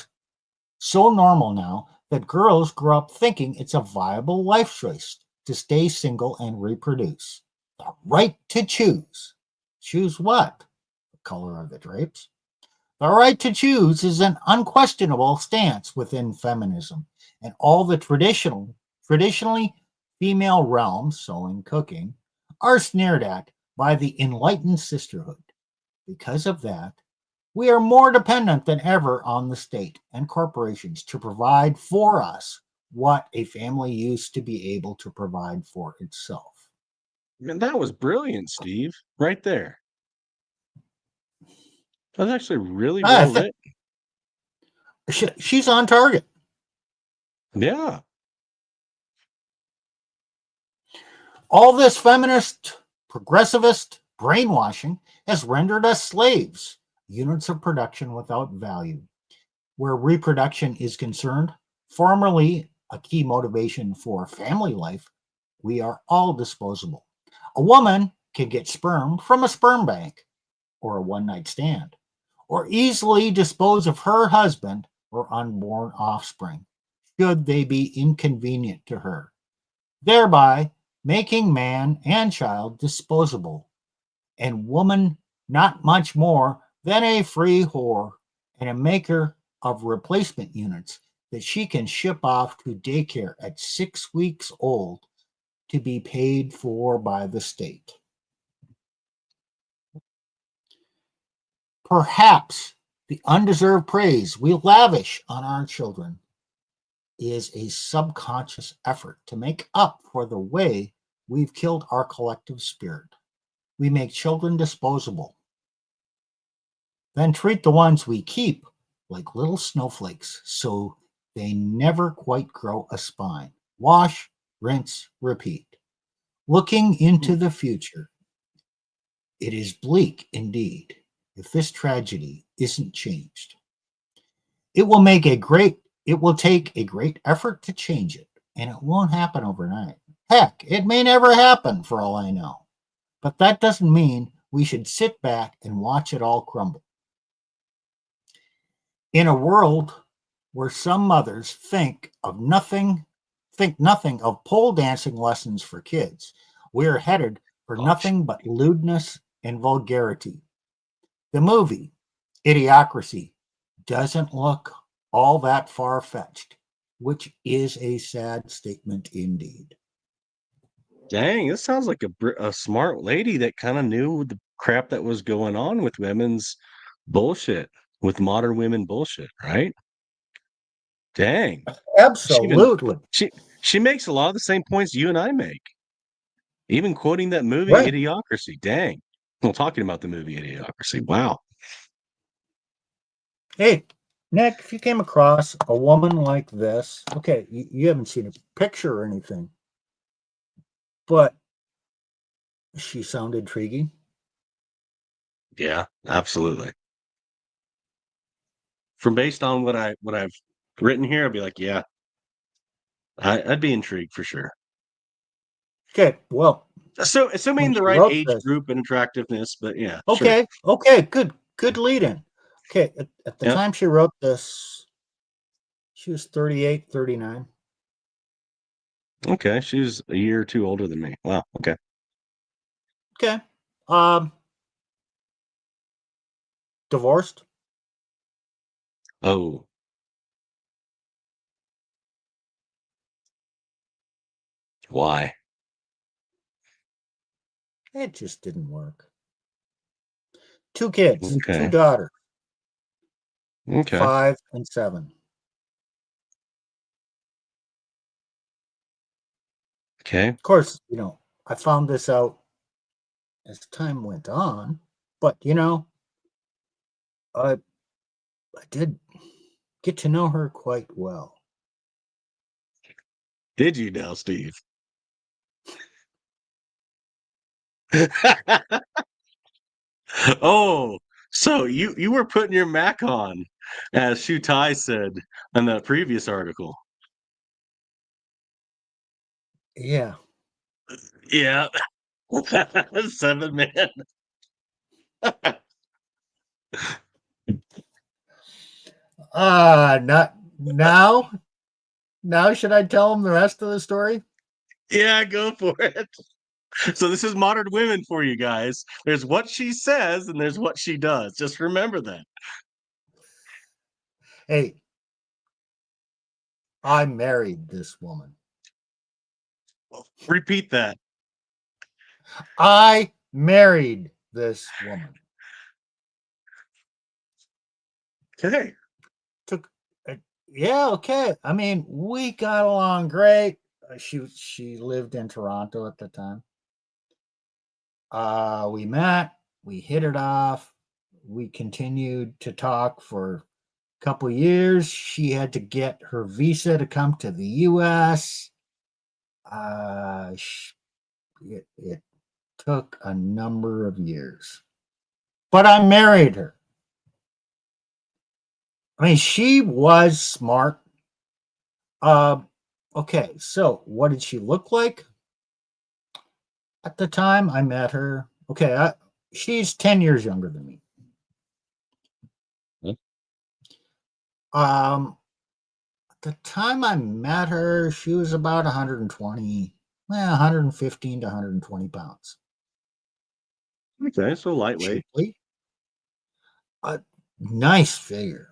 so normal now that girls grow up thinking it's a viable life choice to stay single and reproduce. The right to choose. Choose what? The color of the drapes. The right to choose is an unquestionable stance within feminism, and all the traditionally female realms, sewing, cooking, are sneered at by the enlightened sisterhood. Because of that, we are more dependent than ever on the state and corporations to provide for us what a family used to be able to provide for itself. Man, that was brilliant, Steve. Right there. That was actually really I well think written. she's on target. Yeah. All this feminist, progressivist brainwashing has rendered us slaves, units of production without value. Where reproduction is concerned, formerly a key motivation for family life, we are all disposable. A woman can get sperm from a sperm bank or a one night stand, or easily dispose of her husband or unborn offspring, should they be inconvenient to her, thereby making man and child disposable, and woman not much more than a free whore and a maker of replacement units that she can ship off to daycare at 6 weeks old to be paid for by the state. Perhaps the undeserved praise we lavish on our children is a subconscious effort to make up for the way we've killed our collective spirit. We make children disposable, then treat the ones we keep like little snowflakes so they never quite grow a spine. Wash, rinse, repeat. Looking into the future, it is bleak indeed if this tragedy isn't changed. It will take a great effort to change it, and it won't happen overnight. Heck, it may never happen for all I know. But that doesn't mean we should sit back and watch it all crumble. In a world where some mothers think nothing of pole dancing lessons for kids, we are headed for nothing but lewdness and vulgarity. The movie, Idiocracy, doesn't look all that far-fetched, which is a sad statement indeed. Dang, this sounds like a smart lady that kind of knew the crap that was going on with women's bullshit, with modern women bullshit, right? Dang. She even Absolutely. she she makes a lot of the same points you and I make. Even quoting that movie Right. Idiocracy. Dang. Well, talking about the movie Idiocracy. Wow. Hey, Nick, if you came across a woman like this, okay, you haven't seen a picture or anything, but she sound intriguing. Yeah, absolutely. From based on what I've written here, I'd be like, yeah, I'd be intrigued for sure. Okay, well, So assuming when the she right wrote age this, group and attractiveness, but yeah, sure. okay, good lead in. Okay, at the Yeah. time she wrote this, she was 38, 39. Okay. She's a year or two older than me. Wow. Okay. Okay. Divorced. Oh, why? It just didn't work. 2 kids, 2 Okay. daughters, Okay. 5 and 7. Okay. Of course, I found this out as time went on, but I I did get to know her quite well. Did you now, Steve? Oh, so you were putting your Mac on, as Shu Tai said in the previous article. Yeah. Yeah. 7 man. Not now. Now should I tell him the rest of the story? Yeah, go for it. So this is modern women for you guys. There's what she says and there's what she does. Just remember that. Hey, I married this woman. Repeat that. I married this woman. Okay. Took, yeah, okay. I mean, we got along great. She lived in Toronto at the time. We met, we hit it off. We continued to talk for a couple years. She had to get her visa to come to the U.S. It took a number of years, but I married her. I mean, she was smart. Uh, okay, so what did she look like at the time I met her? Okay, she's 10 years younger than me. Um, at the time I met her, she was about 120, 115 to 120 pounds. Okay, so lightweight. Shapely. A nice figure.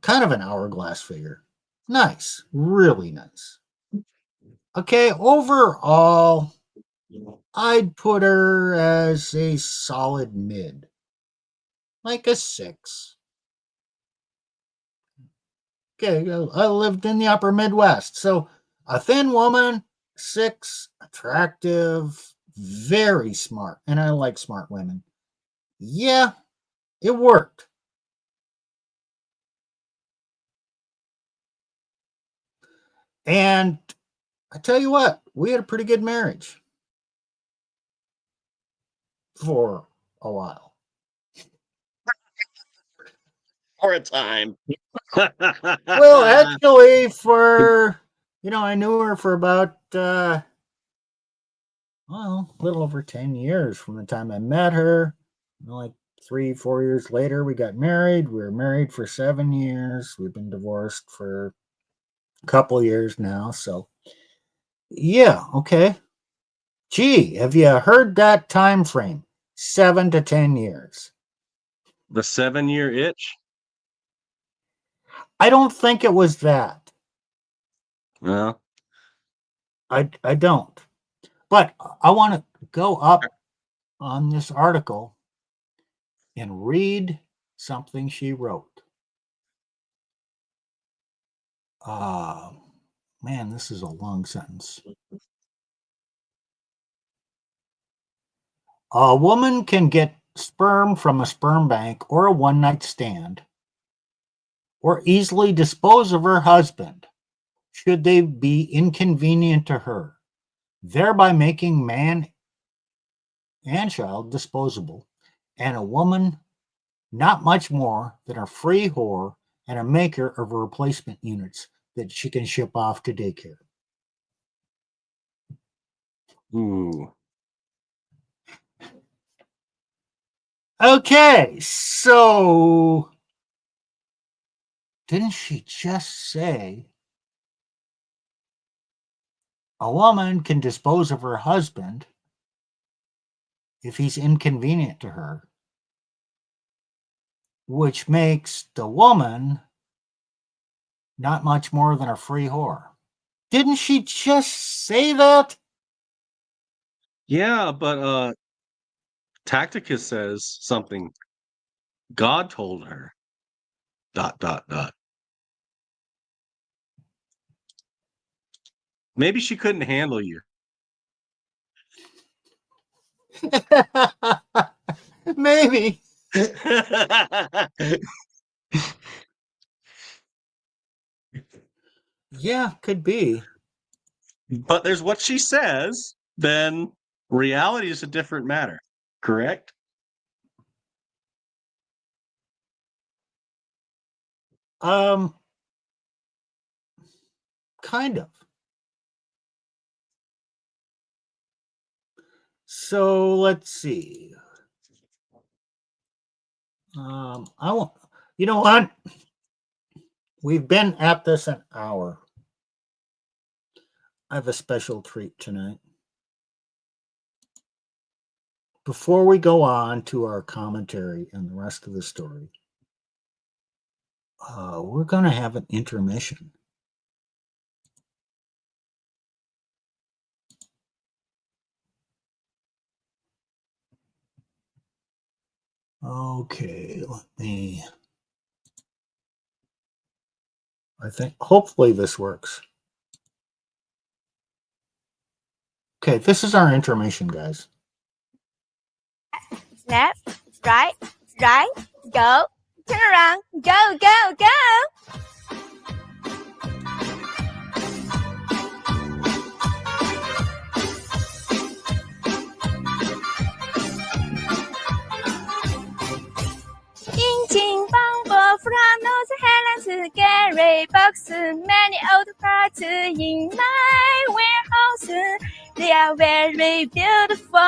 Kind of an hourglass figure. Nice. Really nice. Okay, overall, I'd put her as a solid mid. Like a 6. Okay, I lived in the upper Midwest. So a thin woman, 6, attractive, very smart. And I like smart women. Yeah, it worked. And I tell you what, we had a pretty good marriage for a while. For a time. Well, actually, I knew her for about, a little over 10 years from the time I met her. Like 3, 4 years later, we got married. We were married for 7 years. We've been divorced for a couple years now. So, yeah, okay. Gee, have you heard that time frame? 7 to 10 years. The 7-year itch? I don't think it was that. No. I don't. But I want to go up on this article and read something she wrote. Man, this is a long sentence. A woman can get sperm from a sperm bank or a one-night stand, or easily dispose of her husband, should they be inconvenient to her, thereby making man and child disposable, and a woman not much more than a free whore and a maker of replacement units that she can ship off to daycare. Ooh. Okay, so didn't she just say a woman can dispose of her husband if he's inconvenient to her, which makes the woman not much more than a free whore? Didn't she just say that? Yeah, but Tacticus says something. God told her. ... Maybe she couldn't handle you. Maybe. Yeah, could be. But there's what she says, then reality is a different matter, correct? Kind of. So let's see. I won't. You know what? We've been at this an hour. I have a special treat tonight. Before we go on to our commentary and the rest of the story, we're going to have an intermission. Okay, let me I think hopefully this works. Okay, this is our intermission, guys. Left, right, right, go, turn around, go, go, go. Franos, Helens, Gary, Box, many old parts in my warehouse. They are very beautiful.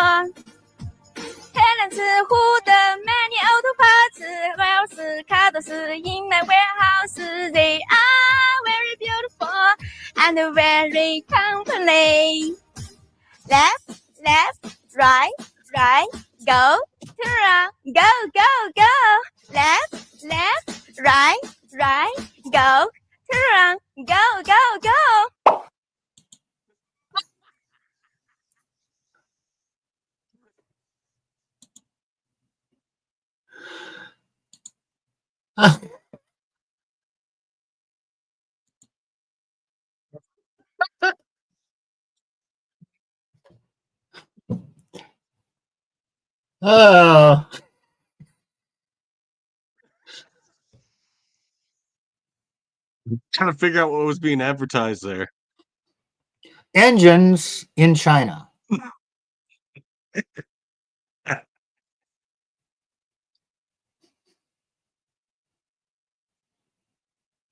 Helens, hood, many old parts, wells, cuddles in my warehouse. They are very beautiful and very company. Left, left, right, right, go, turn around, go, go, go. Left, left, right, right, go, turn around, go, go, go. Oh, Trying to figure out what was being advertised there. engines in China.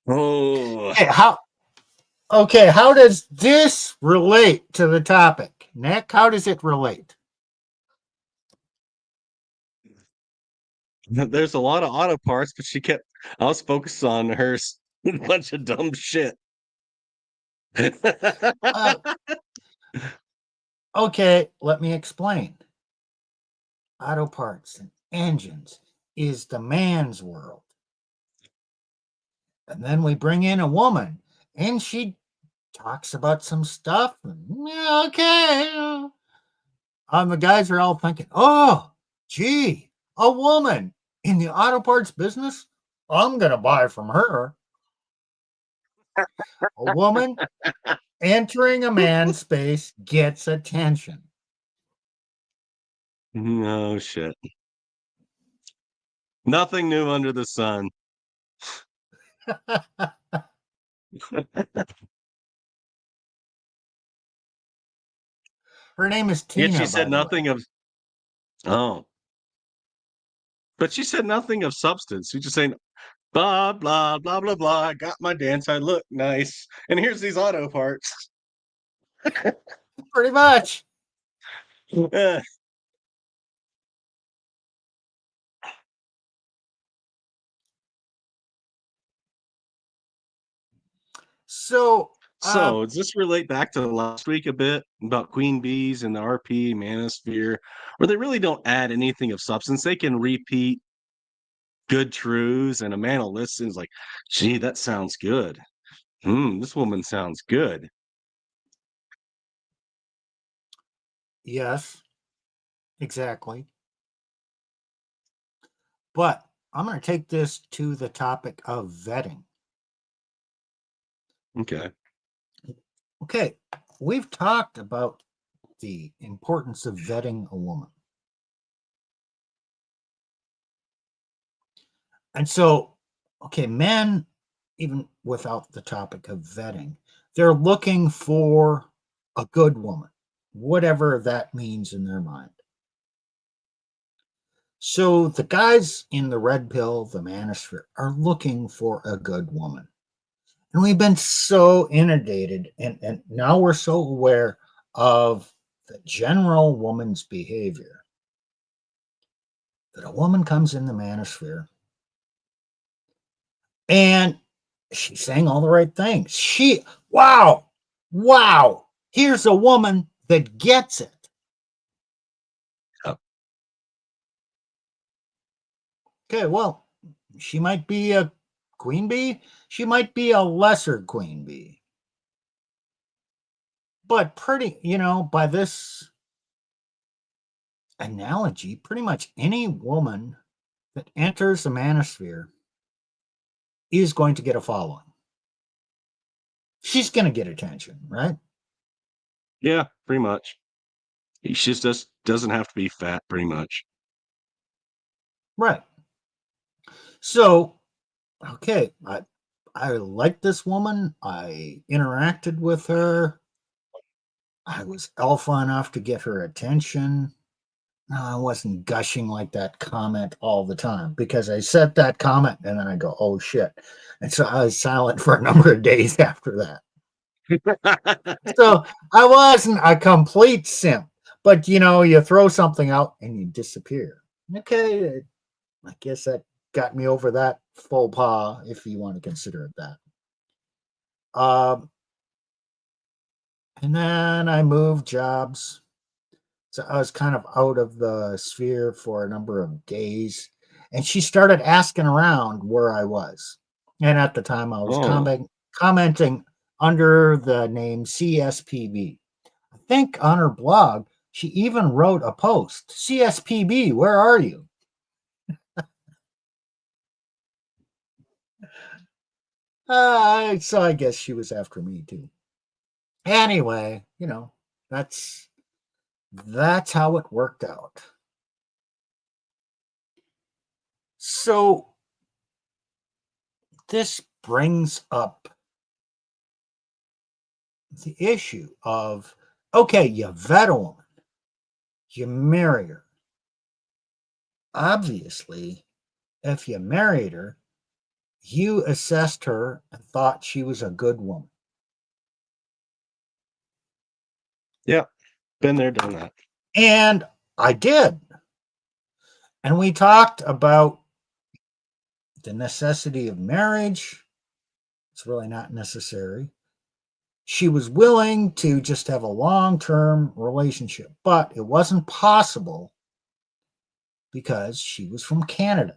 Oh, Hey, how does this relate to the topic? Nick, how does it relate? there's a lot of auto parts, but I was focused on her bunch of dumb shit. Uh, okay, let me explain. Auto parts and engines is the man's world. And then we bring in a woman and she talks about some stuff. And, yeah, okay. The guys are all thinking, oh, gee, a woman in the auto parts business? I'm going to buy from her. A woman entering a man's space gets attention. No shit. Nothing new under the sun. Her name is Yet Tina. she said nothing of. Oh, but she said nothing of substance. She's just saying blah blah blah blah blah. I got my dance. I look nice, and here's these auto parts. Pretty much. Eh, So, so does this relate back to last week a bit about queen bees and the RP manosphere, where they really don't add anything of substance? They can repeat good truths, and a man will listen. Is like, gee, that sounds good. This woman sounds good. yes, exactly. But I'm going to take this to the topic of vetting. Okay. Okay, we've talked about the importance of vetting a woman. And so, okay, men, even without the topic of vetting, they're looking for a good woman, whatever that means in their mind. So the guys in the red pill, the manosphere, are looking for a good woman. And we've been so inundated, and now we're so aware of the general woman's behavior that a woman comes in the manosphere and she's saying all the right things. Wow, here's a woman that gets it. Yep. Okay, well, she might be a queen bee. She might be a lesser queen bee. But by this analogy, pretty much any woman that enters the manosphere is going to get a following. she's going to get attention, right? Yeah, pretty much. He just doesn't have to be fat, pretty much. Right. So, okay, I liked this woman. I interacted with her. I was alpha enough to get her attention. No, I wasn't gushing like that comment all the time because I said that comment and then I go, oh shit. And so I was silent for a number of days after that. So I wasn't a complete simp, but you throw something out and you disappear. Okay, I guess that got me over that faux pas, if you want to consider it that. And then I moved jobs. So I was kind of out of the sphere for a number of days. And she started asking around where I was. And at the time, I was Oh, commenting under the name CSPB. I think on her blog, she even wrote a post, CSPB, where are you? So I guess she was after me too. Anyway, that's how it worked out. So this brings up the issue of, okay, you vet a woman, you marry her. Obviously, if you married her, you assessed her and thought she was a good woman. yeah. Been there, done that. And I did. And we talked about the necessity of marriage. It's really not necessary. She was willing to just have a long-term relationship, but it wasn't possible because she was from Canada.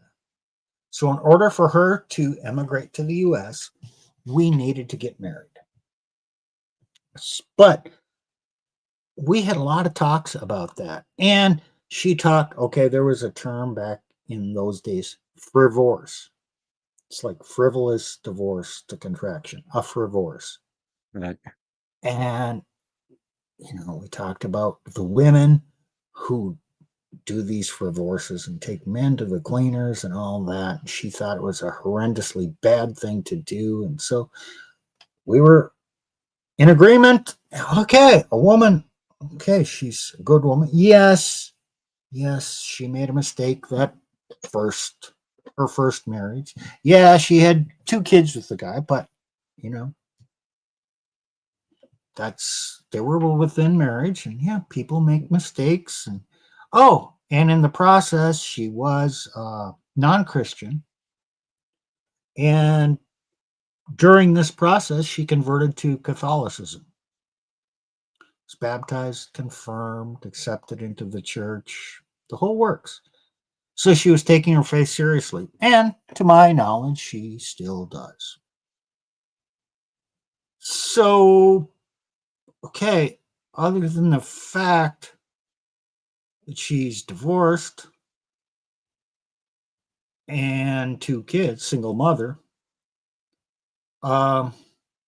So in order for her to emigrate to the US, we needed to get married. But we had a lot of talks about that. And she talked, okay, there was a term back in those days, frivorce. It's like frivolous divorce to contraction, a frivorce. Right. And, we talked about the women who do these frivorces and take men to the cleaners and all that. She thought it was a horrendously bad thing to do. And so we were in agreement. Okay, a woman. Okay, she's a good woman. Yes, she made a mistake her first marriage. Yeah, she had 2 kids with the guy, but they were within marriage, and yeah, people make mistakes. And in the process, she was non-Christian, and during this process, she converted to Catholicism. Was baptized, confirmed, accepted into the church, the whole works. So she was taking her faith seriously. And to my knowledge, she still does. So, okay, other than the fact that she's divorced and 2 kids, single mother,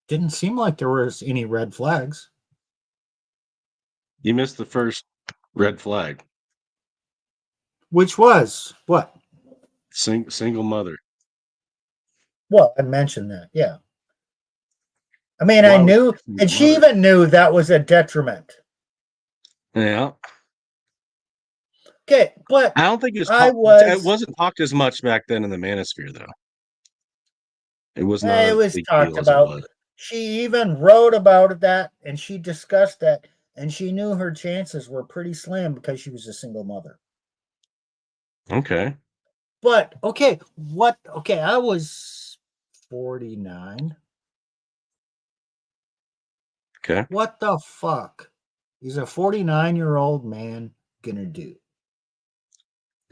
didn't seem like there was any red flags. You missed the first red flag. Which was what? Single mother. Well, I mentioned that, yeah. I mean, Why I would knew, single and she mother? even knew that was a detriment. Yeah. Okay, but I don't think I it was, wasn't talked as much back then in the manosphere, though. It was not it as was big talked deal as it about. was. She even wrote about that, and she discussed that, and she knew her chances were pretty slim because she was a single mother. Okay. But okay, I was 49. Okay. What the fuck is a 49-year-old man gonna do?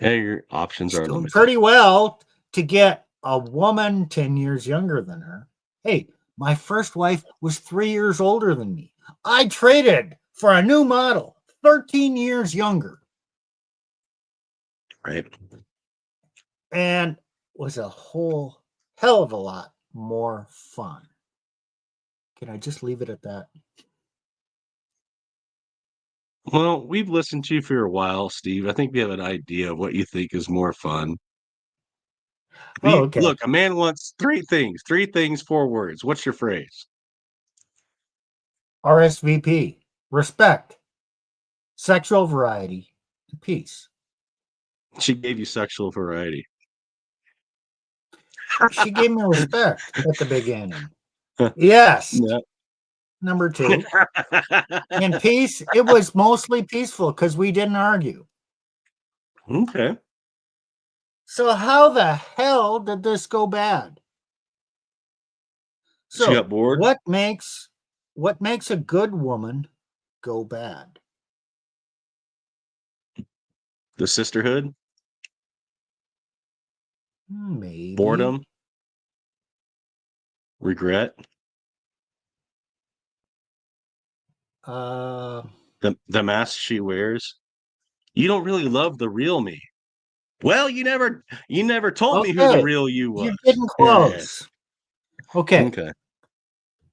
Yeah, your options He's are doing limited. pretty well to get a woman 10 years younger than her. Hey, my first wife was 3 years older than me. I traded for a new model, 13 years younger, Right. and was a whole hell of a lot more fun. Can I just leave it at that? Well, we've listened to you for a while, Steve. I think we have an idea of what you think is more fun. Oh, okay. Look, a man wants three things, 4 words. What's your phrase? RSVP, respect, sexual variety, and peace. She gave you sexual variety. She gave me respect at the beginning. Yes. Yeah. Number 2. And peace, it was mostly peaceful because we didn't argue. Okay. So how the hell did this go bad? She So got bored. what makes a good woman go bad? The sisterhood, Maybe. boredom, regret, Uh, the mask she wears. You don't really love the real me. Well, you never told me who the okay. real you was. You're getting Yeah. close. Okay. Okay.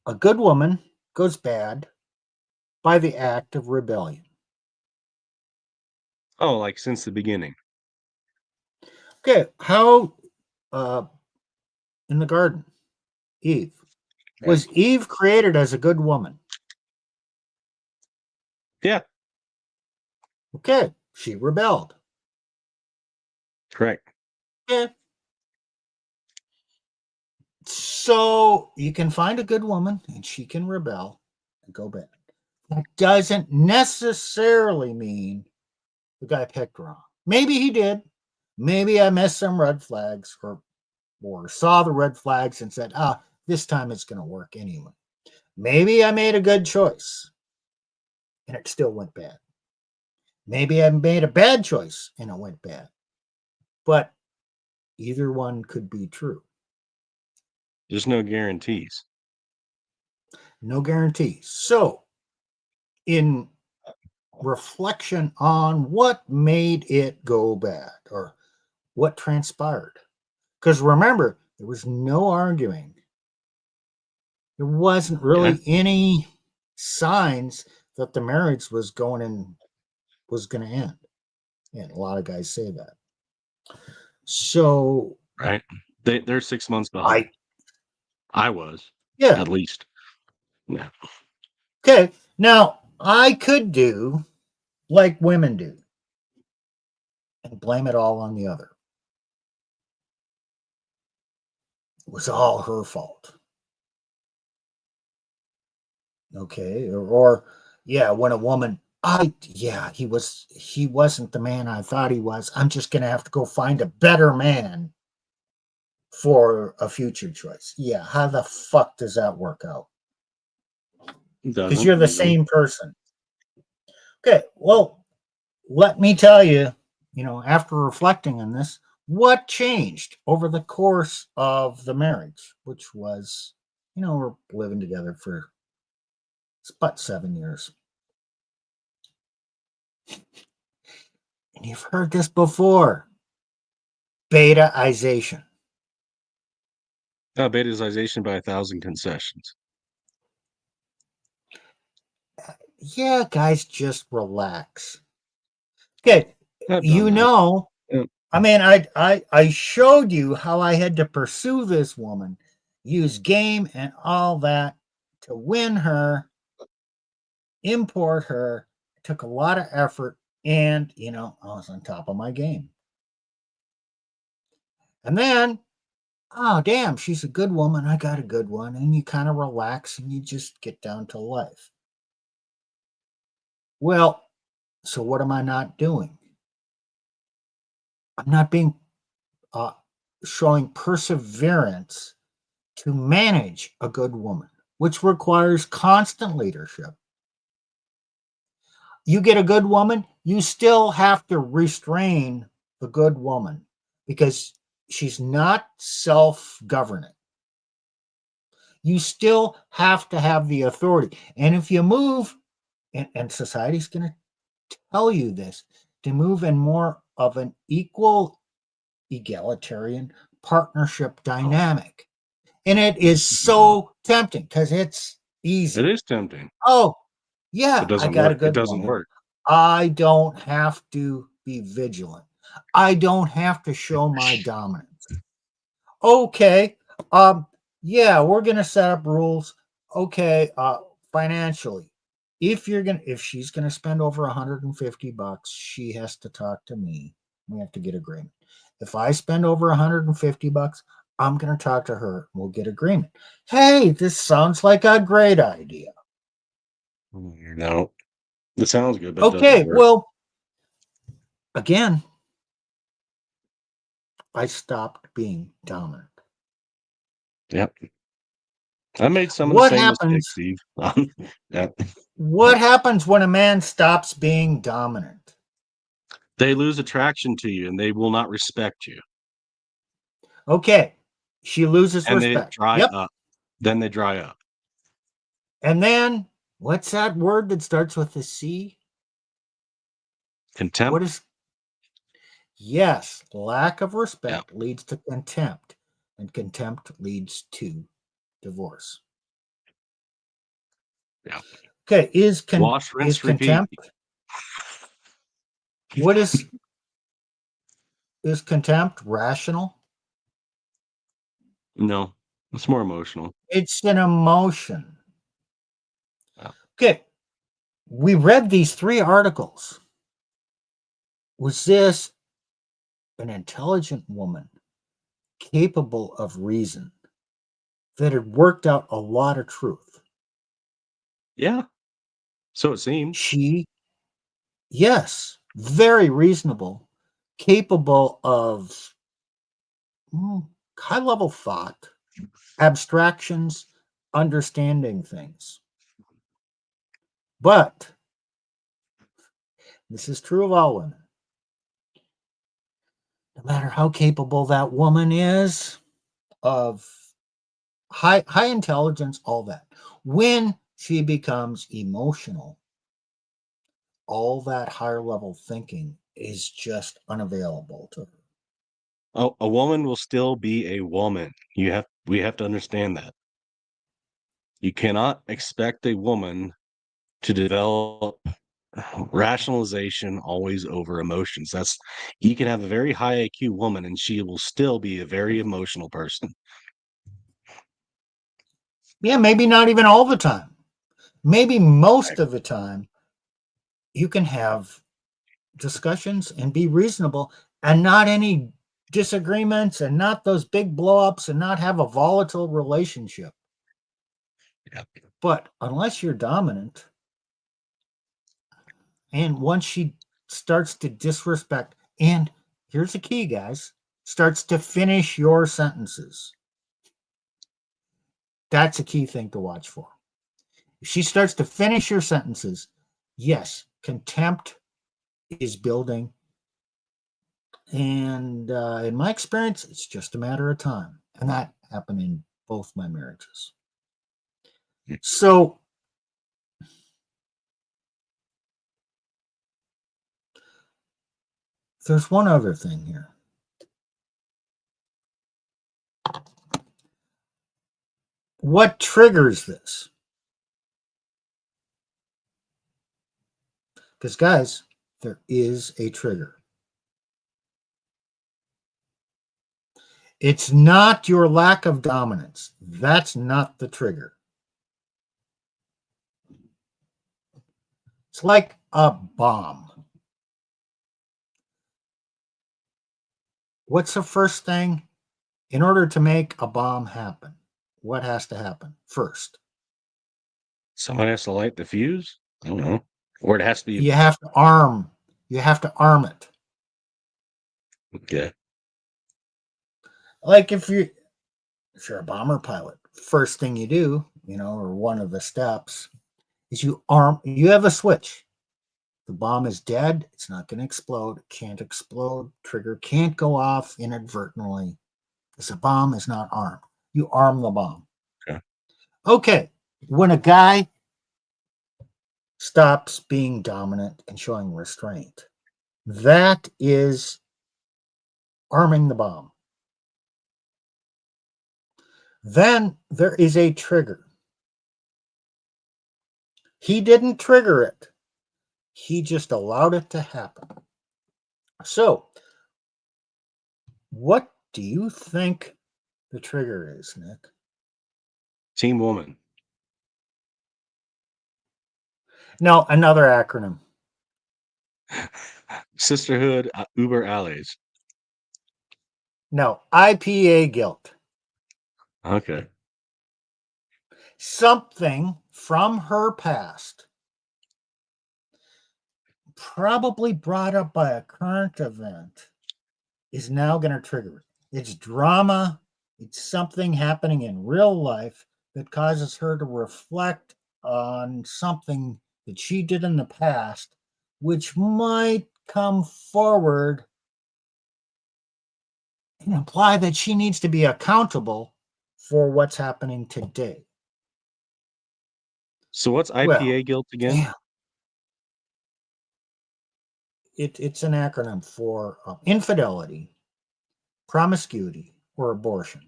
A good woman goes bad by the act of rebellion. Oh, like since the beginning. Okay. How in the garden, Eve. Was Eve created as a good woman? Yeah, Okay. She rebelled. correct. Okay. So you can find a good woman and she can rebel and go bad. That doesn't necessarily mean the guy picked wrong. Maybe he did. Maybe I missed some red flags or saw the red flags and said, this time it's going to work anyway. Maybe I made a good choice and it still went bad. Maybe I made a bad choice and it went bad. But either one could be true. There's no guarantees. No guarantees. So, in reflection on what made it go bad or what transpired, because remember, there was no arguing. There wasn't really any signs that the marriage was going to end. And a lot of guys say that. So, Right. They're 6 months behind. I was. Yeah. At least. Yeah. Okay. Now, I could do like women do and blame it all on the other. It was all her fault. Okay. Or yeah, when a woman, he wasn't the man I thought he was. I'm just going to have to go find a better man for a future choice. Yeah. How the fuck does that work out? Because you're the same person. Okay. Well, let me tell you, after reflecting on this, what changed over the course of the marriage, which was, we're living together for about 7 years. And you've heard this before. Betaization. Betaization by 1,000 concessions. Yeah, guys, just relax. Okay, I mean, I showed you how I had to pursue this woman, use game and all that to win her, import her. It took a lot of effort, and I was on top of my game. And then, oh damn, she's a good woman. I got a good one, and you kind of relax and you just get down to life. Well, so what am I not doing? I'm not showing perseverance to manage a good woman, which requires constant leadership. You get a good woman, you still have to restrain the good woman because she's not self-governing. You still have to have the authority. And if you move, and society's going to tell you this, to move in more of an equal, egalitarian partnership dynamic. And it is so tempting because it's Easy. It is tempting. Oh, yeah, It I doesn't got a work. It good doesn't one here. work. I don't have to be vigilant. I don't have to show my dominance. Okay. Yeah, we're gonna set up rules. Okay, financially. If she's gonna spend over $150, she has to talk to me. We have to get agreement. If I spend over $150, I'm gonna talk to her. We'll get agreement. Hey, this sounds like a great idea. No, it sounds good, but it Okay, doesn't work. well, again, I stopped being dominant. Yep. I made some of the What same happens? mistakes, Steve. Yeah. What happens when a man stops being dominant? They lose attraction to you and they will not respect you. Okay, she loses And they respect. dry Yep. up. Then they dry up. And then what's that word that starts with a C? What Contempt. is Yes, lack of Yeah. respect leads to contempt, and contempt leads to divorce. Yeah. Okay, Wash, is rinse, repeat. contempt what is contempt rational? No, it's more emotional. It's an emotion. Yeah. Okay, we read these 3 articles. Was this an intelligent woman capable of reason that had worked out a lot of truth? Yeah. So it seems. She, yes, very reasonable, capable of high level thought, abstractions, understanding things. But this is true of all women. No matter how capable that woman is of high intelligence, all that, when she becomes emotional, all that higher level thinking is just unavailable to her. A woman will still be a woman. We have to understand that. You cannot expect a woman to develop rationalization always over emotions. That's You can have a very high IQ woman and she will still be a very emotional person. Yeah, maybe not even all the time. Maybe most of the time, you can have discussions and be reasonable and not any disagreements and not those big blowups and not have a volatile relationship. Yeah. But unless you're dominant, and once she starts to disrespect, and here's the key, guys, starts to finish your sentences. That's a key thing to watch for. If she starts to finish your sentences, yes, contempt is building. And in my experience, it's just a matter of time. And that happened in both my marriages. So there's one other thing here. What triggers this? Because, guys, there is a trigger. It's not your lack of dominance. That's not the trigger. It's like a bomb. What's the first thing? In order to make a bomb happen, what has to happen first? Someone has to light the fuse. I don't know. Or it has to be. You have to arm. You have to arm it. Okay. Like if you're a bomber pilot, first thing you do, or one of the steps is you have a switch. The bomb is dead. It's not going to explode. It can't explode. Trigger can't go off inadvertently because the bomb is not armed. You arm the bomb. Okay. Okay. When a guy stops being dominant and showing restraint, that is arming the bomb. Then there is a trigger. He didn't trigger it. He just allowed it to happen. So, what do you think the trigger is, Nick? Team Woman. No, another acronym. Sisterhood Uber Allies. No, IPA guilt. Okay. Something from her past, probably brought up by a current event, is now going to trigger it. It's drama. It's something happening in real life that causes her to reflect on something that she did in the past, which might come forward and imply that she needs to be accountable for what's happening today. So what's IPA Well, guilt again? yeah. It's an acronym for infidelity, promiscuity, or abortion.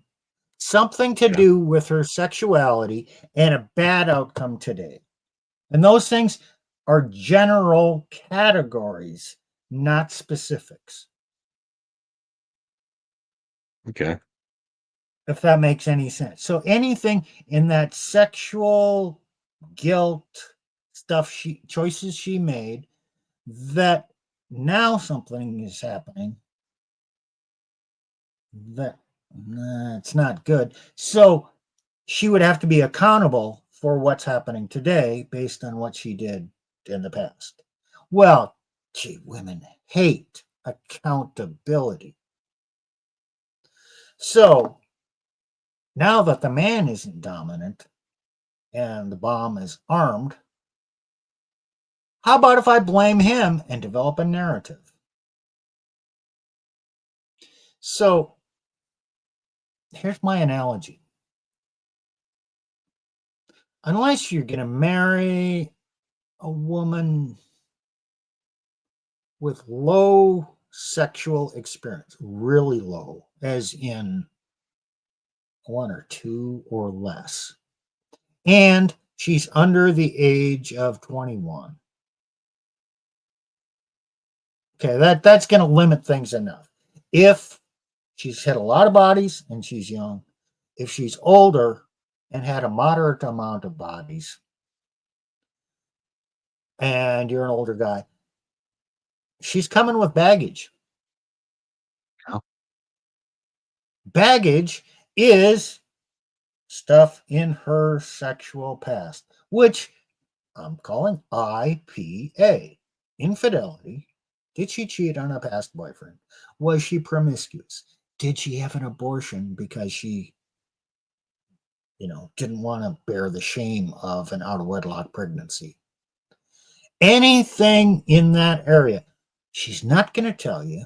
Something to do with her sexuality and a bad outcome today. And those things are general categories, not specifics. Okay. If that makes any sense. So anything in that sexual guilt stuff, choices she made, that now something is happening that it's not good. So she would have to be accountable for what's happening today based on what she did in the past. Well, gee, women hate accountability. So now that the man isn't dominant and the bomb is armed, how about if I blame him and develop a narrative? So here's my analogy. Unless you're going to marry a woman with low sexual experience, really low, as in 1 or 2 or less, and she's under the age of 21. Okay, that's going to limit things enough. If she's had a lot of bodies and she's young, if she's older and had a moderate amount of bodies, and you're an older guy, she's coming with baggage. Oh. Baggage is stuff in her sexual past, which I'm calling IPA. Infidelity. Did she cheat on a past boyfriend? Was she promiscuous? Did she have an abortion because she, didn't want to bear the shame of an out of wedlock pregnancy? Anything in that area, she's not going to tell you.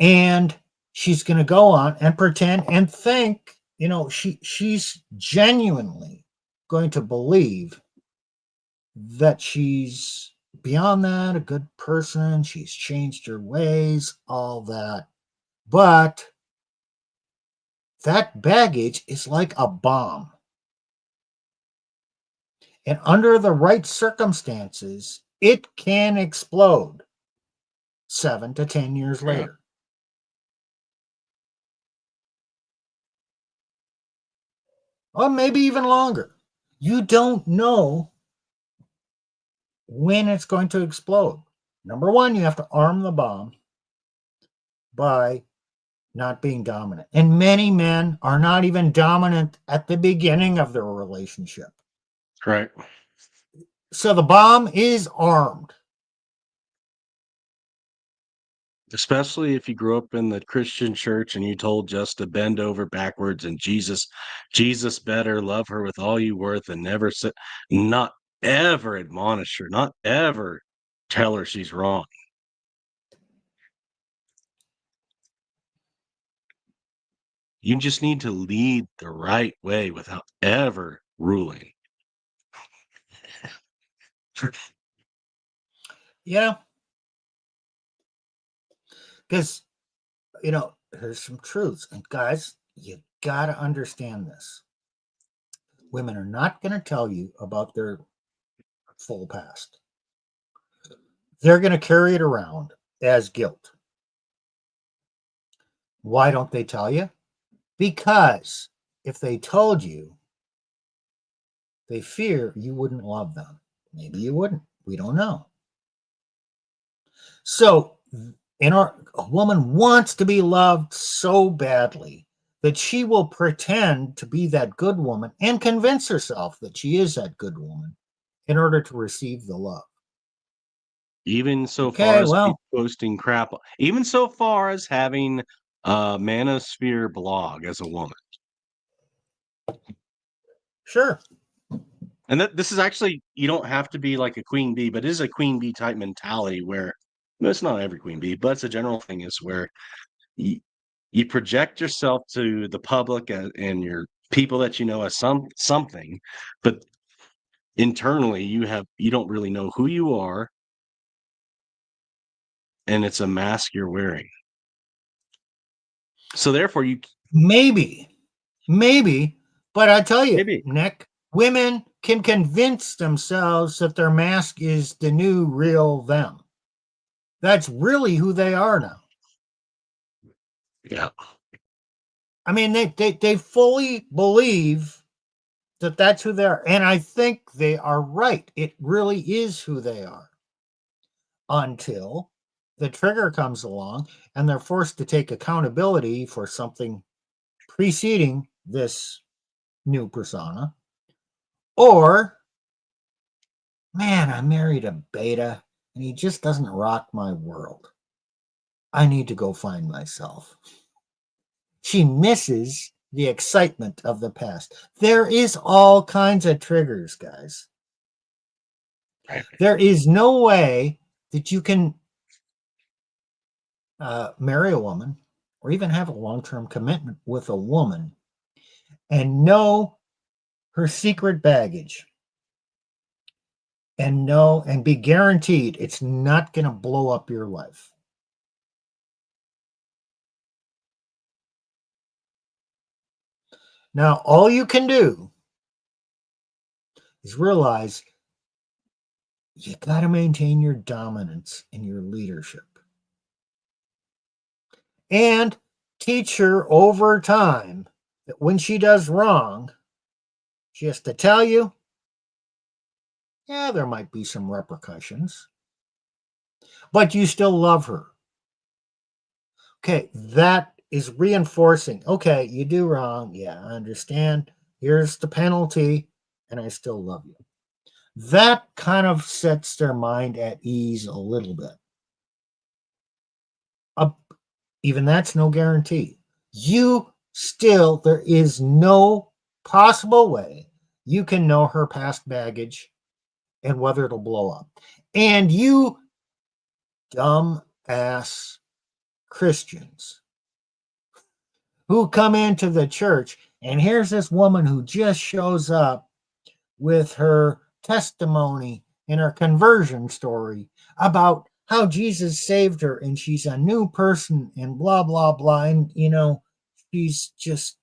And she's going to go on and pretend and think, she's genuinely going to believe that she's beyond that, a good person. She's changed her ways, all that. But that baggage is like a bomb. And under the right circumstances, it can explode 7 to 10 years later. Or maybe even longer. You don't know when it's going to explode. Number one, you have to arm the bomb by not being dominant. And many men are not even dominant at the beginning of their relationship. Right. So the bomb is armed. Especially if you grew up in the Christian church and you told just to bend over backwards and Jesus better love her with all you worth and not ever admonish her, not ever tell her she's wrong. You just need to lead the right way without ever ruling. Yeah. Because, there's some truths. And guys, you got to understand this. Women are not going to tell you about their full past. They're going to carry it around as guilt. Why don't they tell you? Because if they told you, they fear you wouldn't love them. Maybe you wouldn't. We don't know. So, a woman wants to be loved so badly that she will pretend to be that good woman and convince herself that she is that good woman in order to receive the love. Even so Okay, far as well, posting crap, even so far as having a manosphere blog as a woman. sure. And this is actually, you don't have to be like a queen bee, but it is a queen bee type mentality where, no, it's not every queen bee, but it's a general thing, is where you project yourself to the public and your people that you know as something, but internally you don't really know who you are, and it's a mask you're wearing. So therefore Maybe, but I tell you, maybe Nick, women can convince themselves that their mask is the new real them. That's really who they are now. yeah. I mean, they fully believe that that's who they are. And I think they are right. It really is who they are. Until the trigger comes along and they're forced to take accountability for something preceding this new persona. Or, man, I married a beta and he just doesn't rock my world. I need to go find myself. She misses the excitement of the past. There is all kinds of triggers, guys. There is no way that you can marry a woman or even have a long-term commitment with a woman and know her secret baggage and be guaranteed it's not going to blow up your life. Now, all you can do is realize you got to maintain your dominance in your leadership and teach her over time that when she does wrong, she has to tell you, yeah, there might be some repercussions, but you still love her. Okay, that is reinforcing. Okay, you do wrong. Yeah, I understand. Here's the penalty, and I still love you. That kind of sets their mind at ease a little bit. Even that's no guarantee. There is no possible way you can know her past baggage and whether it'll blow up. And you dumb ass Christians who come into the church, and here's this woman who just shows up with her testimony and her conversion story about how Jesus saved her and she's a new person and blah, blah, blah. And, she's just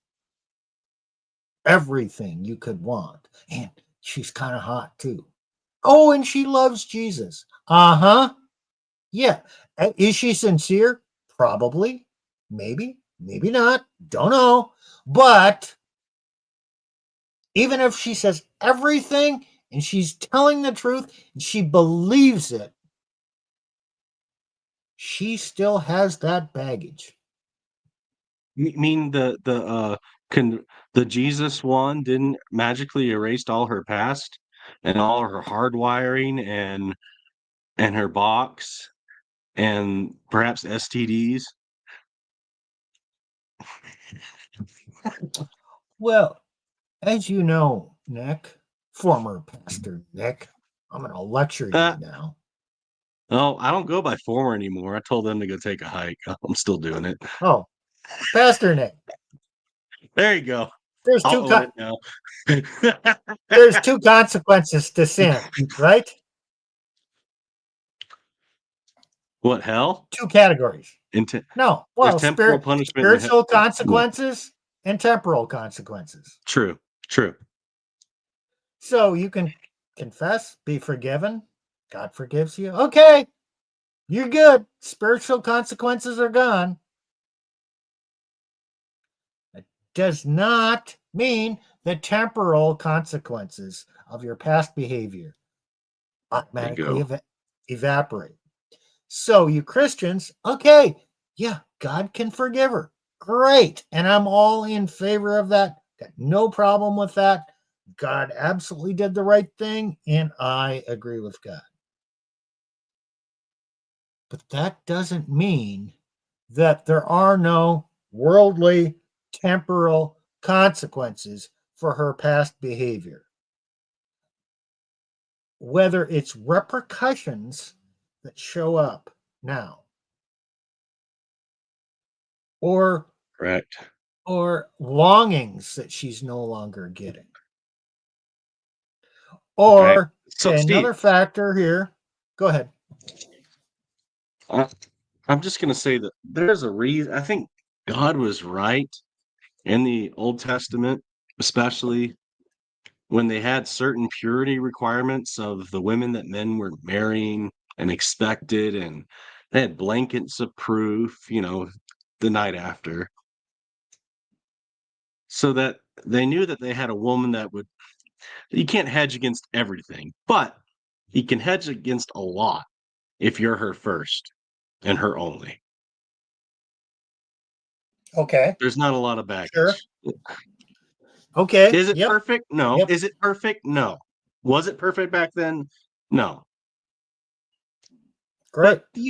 everything you could want. And she's kind of hot too. Oh, and she loves Jesus. Uh-huh. Yeah. Is she sincere? Probably. Maybe. Maybe not. Don't know. But even if she says everything and she's telling the truth and she believes it, she still has that baggage. You mean the Jesus one didn't magically erase all her past and all her hardwiring and her box and perhaps STDs? Well, as you know, Nick, former Pastor Nick, I'm going to lecture you now. Oh, I don't go by former anymore. I told them to go take a hike. I'm still doing it. Oh, Pastor Nick. There you go. There's I'll own it now. there's two consequences to sin, right? What, hell? Two categories. No, well, there's temporal punishment, spiritual consequences and temporal consequences. True. So you can confess, be forgiven. God forgives you. Okay, you're good. Spiritual consequences are gone. It does not mean the temporal consequences of your past behavior automatically evaporate. So, you Christians, okay, yeah, God can forgive her. Great. And I'm all in favor of that. Got no problem with that. God absolutely did the right thing, and I agree with God. But that doesn't mean that there are no worldly, temporal consequences for her past behavior. Whether it's repercussions that show up now or Correct. or longings that she's no longer getting. Or, So, okay, Steve, another factor here. Go ahead. I'm just going to say that there's a reason. I think God was right in the Old Testament, especially when they had certain purity requirements of the women that men were marrying and expected, and they had blankets of proof, the night after, so that they knew that they had a woman that would, you can't hedge against everything, but you can hedge against a lot if you're her first and her only. Okay. There's not a lot of Sure. baggage. Okay. Is it Yep. perfect? No. Yep. Is it perfect? No. Was it perfect back then? No. Great. But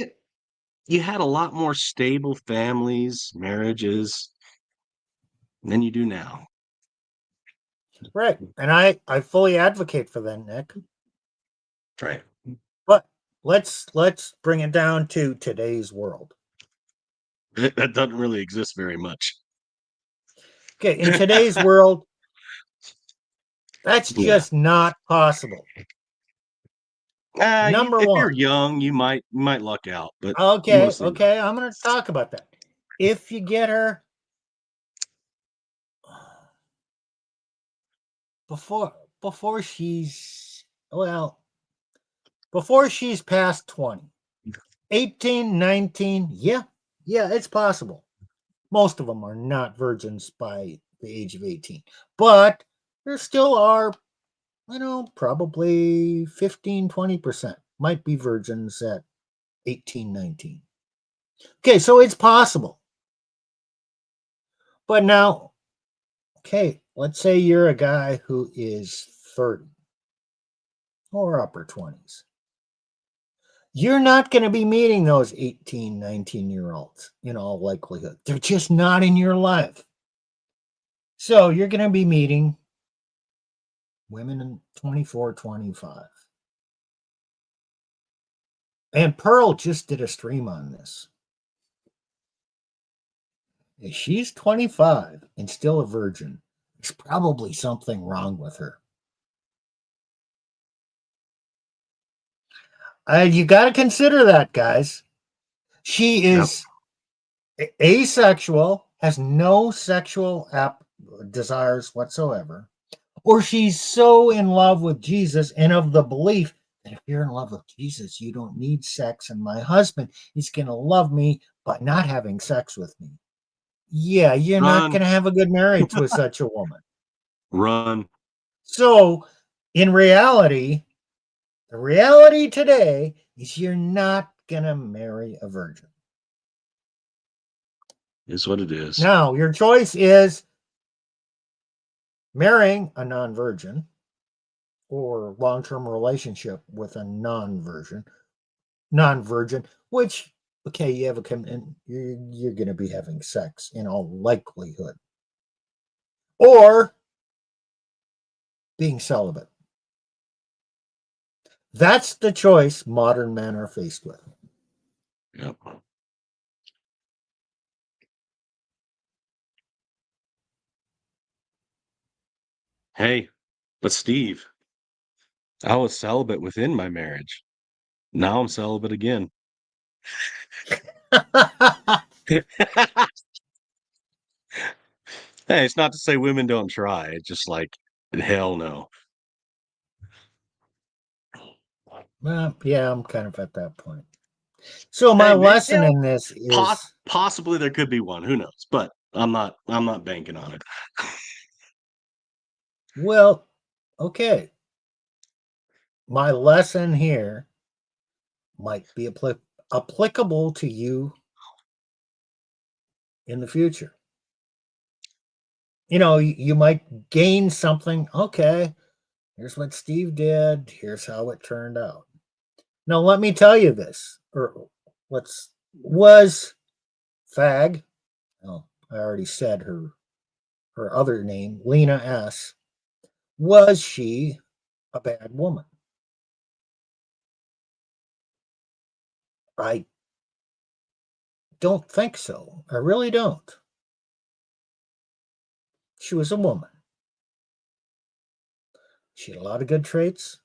you had a lot more stable families, marriages than you do now. Right. And I fully advocate for that, Nick. Right. But let's bring it down to today's world. That doesn't really exist very much. Okay, in today's world, that's Yeah. just not possible. Number If you're one. young, you might luck out, but Okay, mostly not. okay, I'm going to talk about that. If you get her before she's before she's past 20, 18, 19, yeah, it's possible. Most of them are not virgins by the age of 18, but there still are, probably 15, 20% might be virgins at 18, 19. Okay, so it's possible. But now, okay, let's say you're a guy who is 30 or upper 20s. You're not going to be meeting those 18, 19-year-olds in all likelihood. They're just not in your life. So you're going to be meeting women in 24, 25. And Pearl just did a stream on this. If she's 25 and still a virgin, there's probably something wrong with her. You got to consider that, guys. She is asexual, has no sexual desires whatsoever, or she's so in love with Jesus and of the belief that if you're in love with Jesus, you don't need sex, and my husband is going to love me by not having sex with me. Yeah, you're not going to have a good marriage with such a woman. Run. So, in reality, the reality today is you're not going to marry a virgin. Is what it is. Now, your choice is marrying a non-virgin or long-term relationship with a non-virgin, which, okay, you have a commitment, you're going to be having sex in all likelihood. Or being celibate. That's the choice modern men are faced with. Yep. Hey, but Steve, I was celibate within my marriage. Now I'm celibate again. Hey, it's not to say women don't try. It's just like, hell no. Yeah, I'm kind of at that point. So my Hey, lesson in this is, possibly there could be one. Who knows? But I'm not banking on it. well, okay. My lesson here might be applicable to you in the future. You might gain something. Okay, here's what Steve did. Here's how it turned out. Now, let me tell you this, or was Fag. Oh, I already said her other name, Lena S. Was she a bad woman? I don't think so. I really don't. She was a woman. She had a lot of good traits.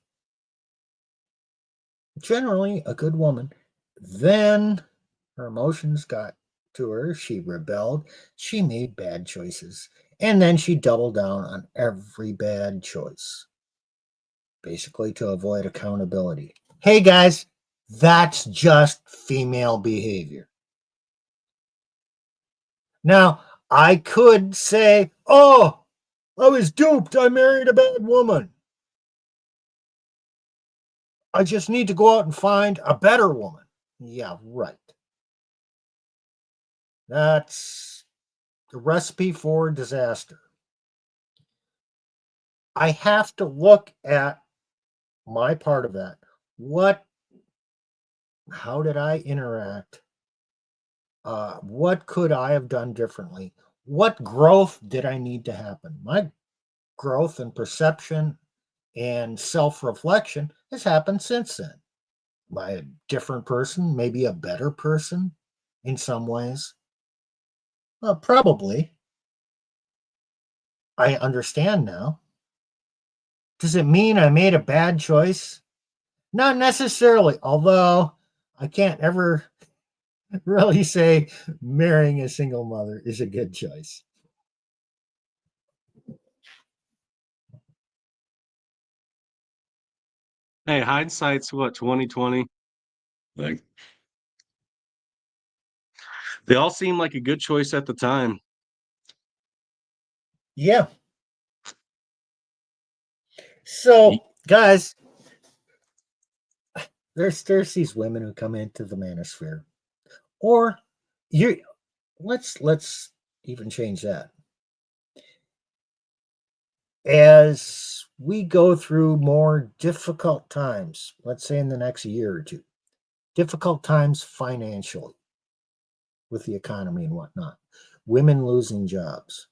Generally, a good woman. Then her emotions got to her. She rebelled. She made bad choices. And then she doubled down on every bad choice, basically to avoid accountability. Hey guys, that's just female behavior. Now, I could say, oh, I was duped. I married a bad woman. I just need to go out and find a better woman. Yeah, right. That's the recipe for disaster. I have to look at my part of that. How did I interact? What could I have done differently? What growth did I need to happen? My growth and perception and self reflection has happened since then. Am I a different person? Maybe a better person in some ways? Probably. I understand now. Does it mean I made a bad choice? Not necessarily, although I can't ever really say marrying a single mother is a good choice. Hey, hindsight's what, 2020? Like they all seem like a good choice at the time. Yeah. So, guys, there's these women who come into the manosphere, or you. Let's even change that. As we go through more difficult times, let's say in the next year or two, difficult times financially with the economy and whatnot, women losing jobs.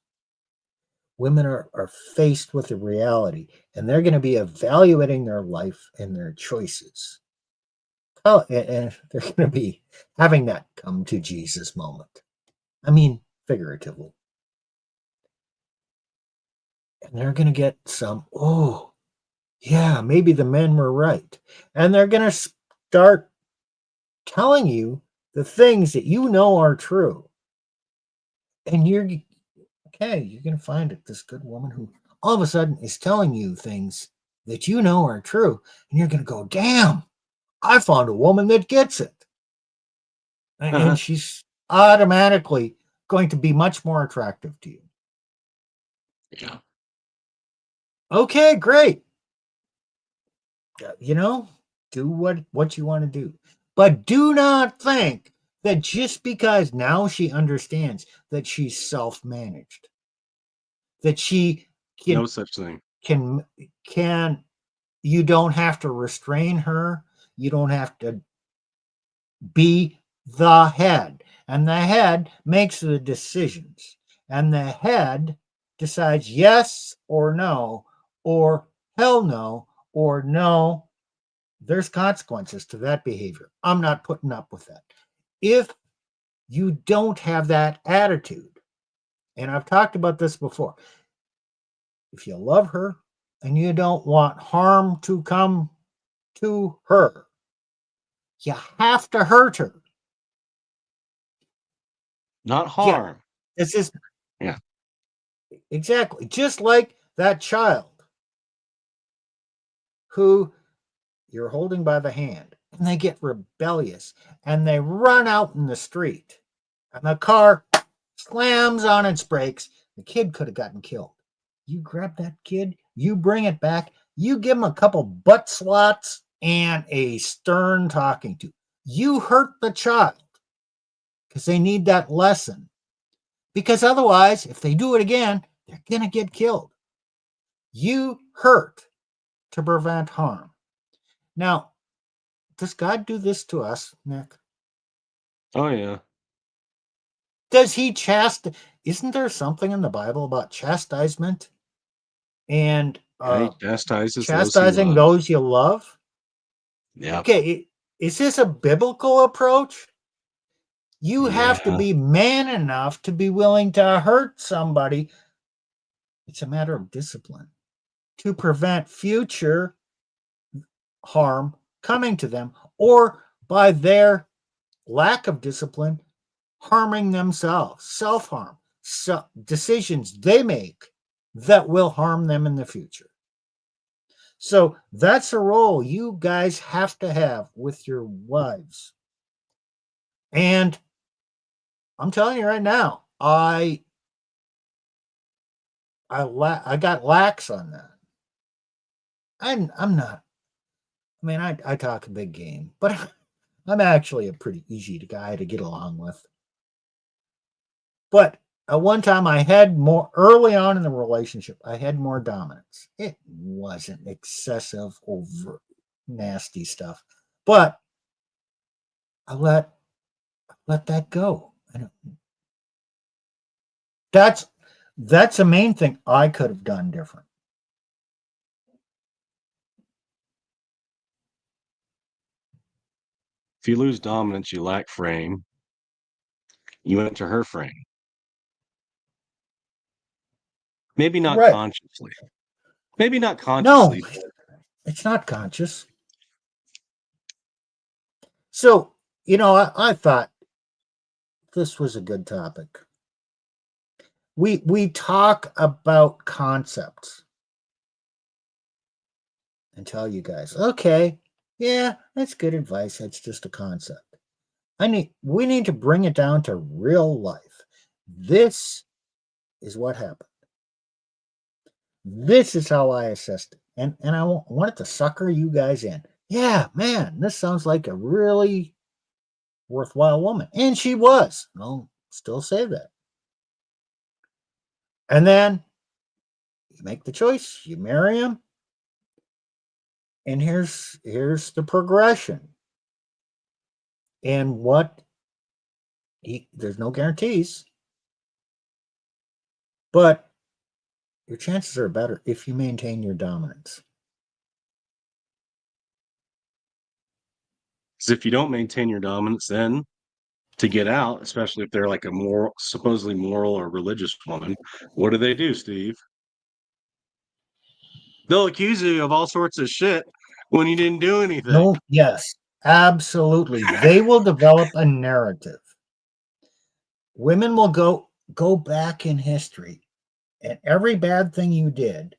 Women are faced with a reality and they're going to be evaluating their life and their choices. Oh, and they're going to be having that come to Jesus moment. I mean, figuratively. And they're going to get some, oh, yeah, maybe the men were right. And they're going to start telling you the things that you know are true. And you're going to find it this good woman who all of a sudden is telling you things that you know are true. And you're going to go, damn, I found a woman that gets it. And she's automatically going to be much more attractive to you. Yeah. Okay, great. Do what you want to do. But do not think that just because now she understands that she's self-managed, that she No such thing. can you don't have to restrain her, you don't have to be the head, and the head makes the decisions, and the head decides yes or no, or hell no, or no. There's consequences to that behavior. I'm not putting up with that. If you don't have that attitude, and I've talked about this before, if you love her and you don't want harm to come to her, you have to hurt her. Not Yeah, harm. this is Yeah. exactly just like that child who you're holding by the hand, and they get rebellious and they run out in the street, and the car slams on its brakes. The kid could have gotten killed. You grab that kid, you bring it back, you give him a couple butt swats and a stern talking to. You hurt the child because they need that lesson. Because otherwise, if they do it again, they're going to get killed. You hurt to prevent harm. Now, does God do this to us, Nick? Oh yeah. Does he Isn't there something in the Bible about chastisement and He chastises those he chastising loves. those you love? Yeah. Okay, is this a biblical approach? You have to Yeah. be man enough to be willing to hurt somebody. It's a matter of discipline to prevent future harm coming to them, or by their lack of discipline, harming themselves, self-harm, decisions they make that will harm them in the future. So that's a role you guys have to have with your wives. And I'm telling you right now, I got lax on that. I'm not. I mean, I talk a big game, but I'm actually a pretty easy guy to get along with. But at one time, I had more early on in the relationship. I had more dominance. It wasn't excessive, over nasty stuff, but I let that go. That's the main thing I could have done different. If you lose dominance, you lack frame. You enter her frame. Maybe not Right. consciously. Maybe not No, consciously. it's not conscious. So, I thought this was a good topic. We talk about concepts and tell you guys, okay, yeah, that's good advice. That's just a concept. We need to bring it down to real life. This is what happened. This is how I assessed it. And I wanted to sucker you guys in. Yeah, man, this sounds like a really worthwhile woman. And she was. I'll still say that. And then you make the choice, you marry him. And here's the progression. And there's no guarantees. But your chances are better if you maintain your dominance. Because if you don't maintain your dominance, then to get out, especially if they're like a supposedly moral or religious woman, what do, Steve? They'll accuse you of all sorts of shit when you didn't do anything. No, yes, absolutely. They will develop a narrative. Women will go back in history, and every bad thing you did,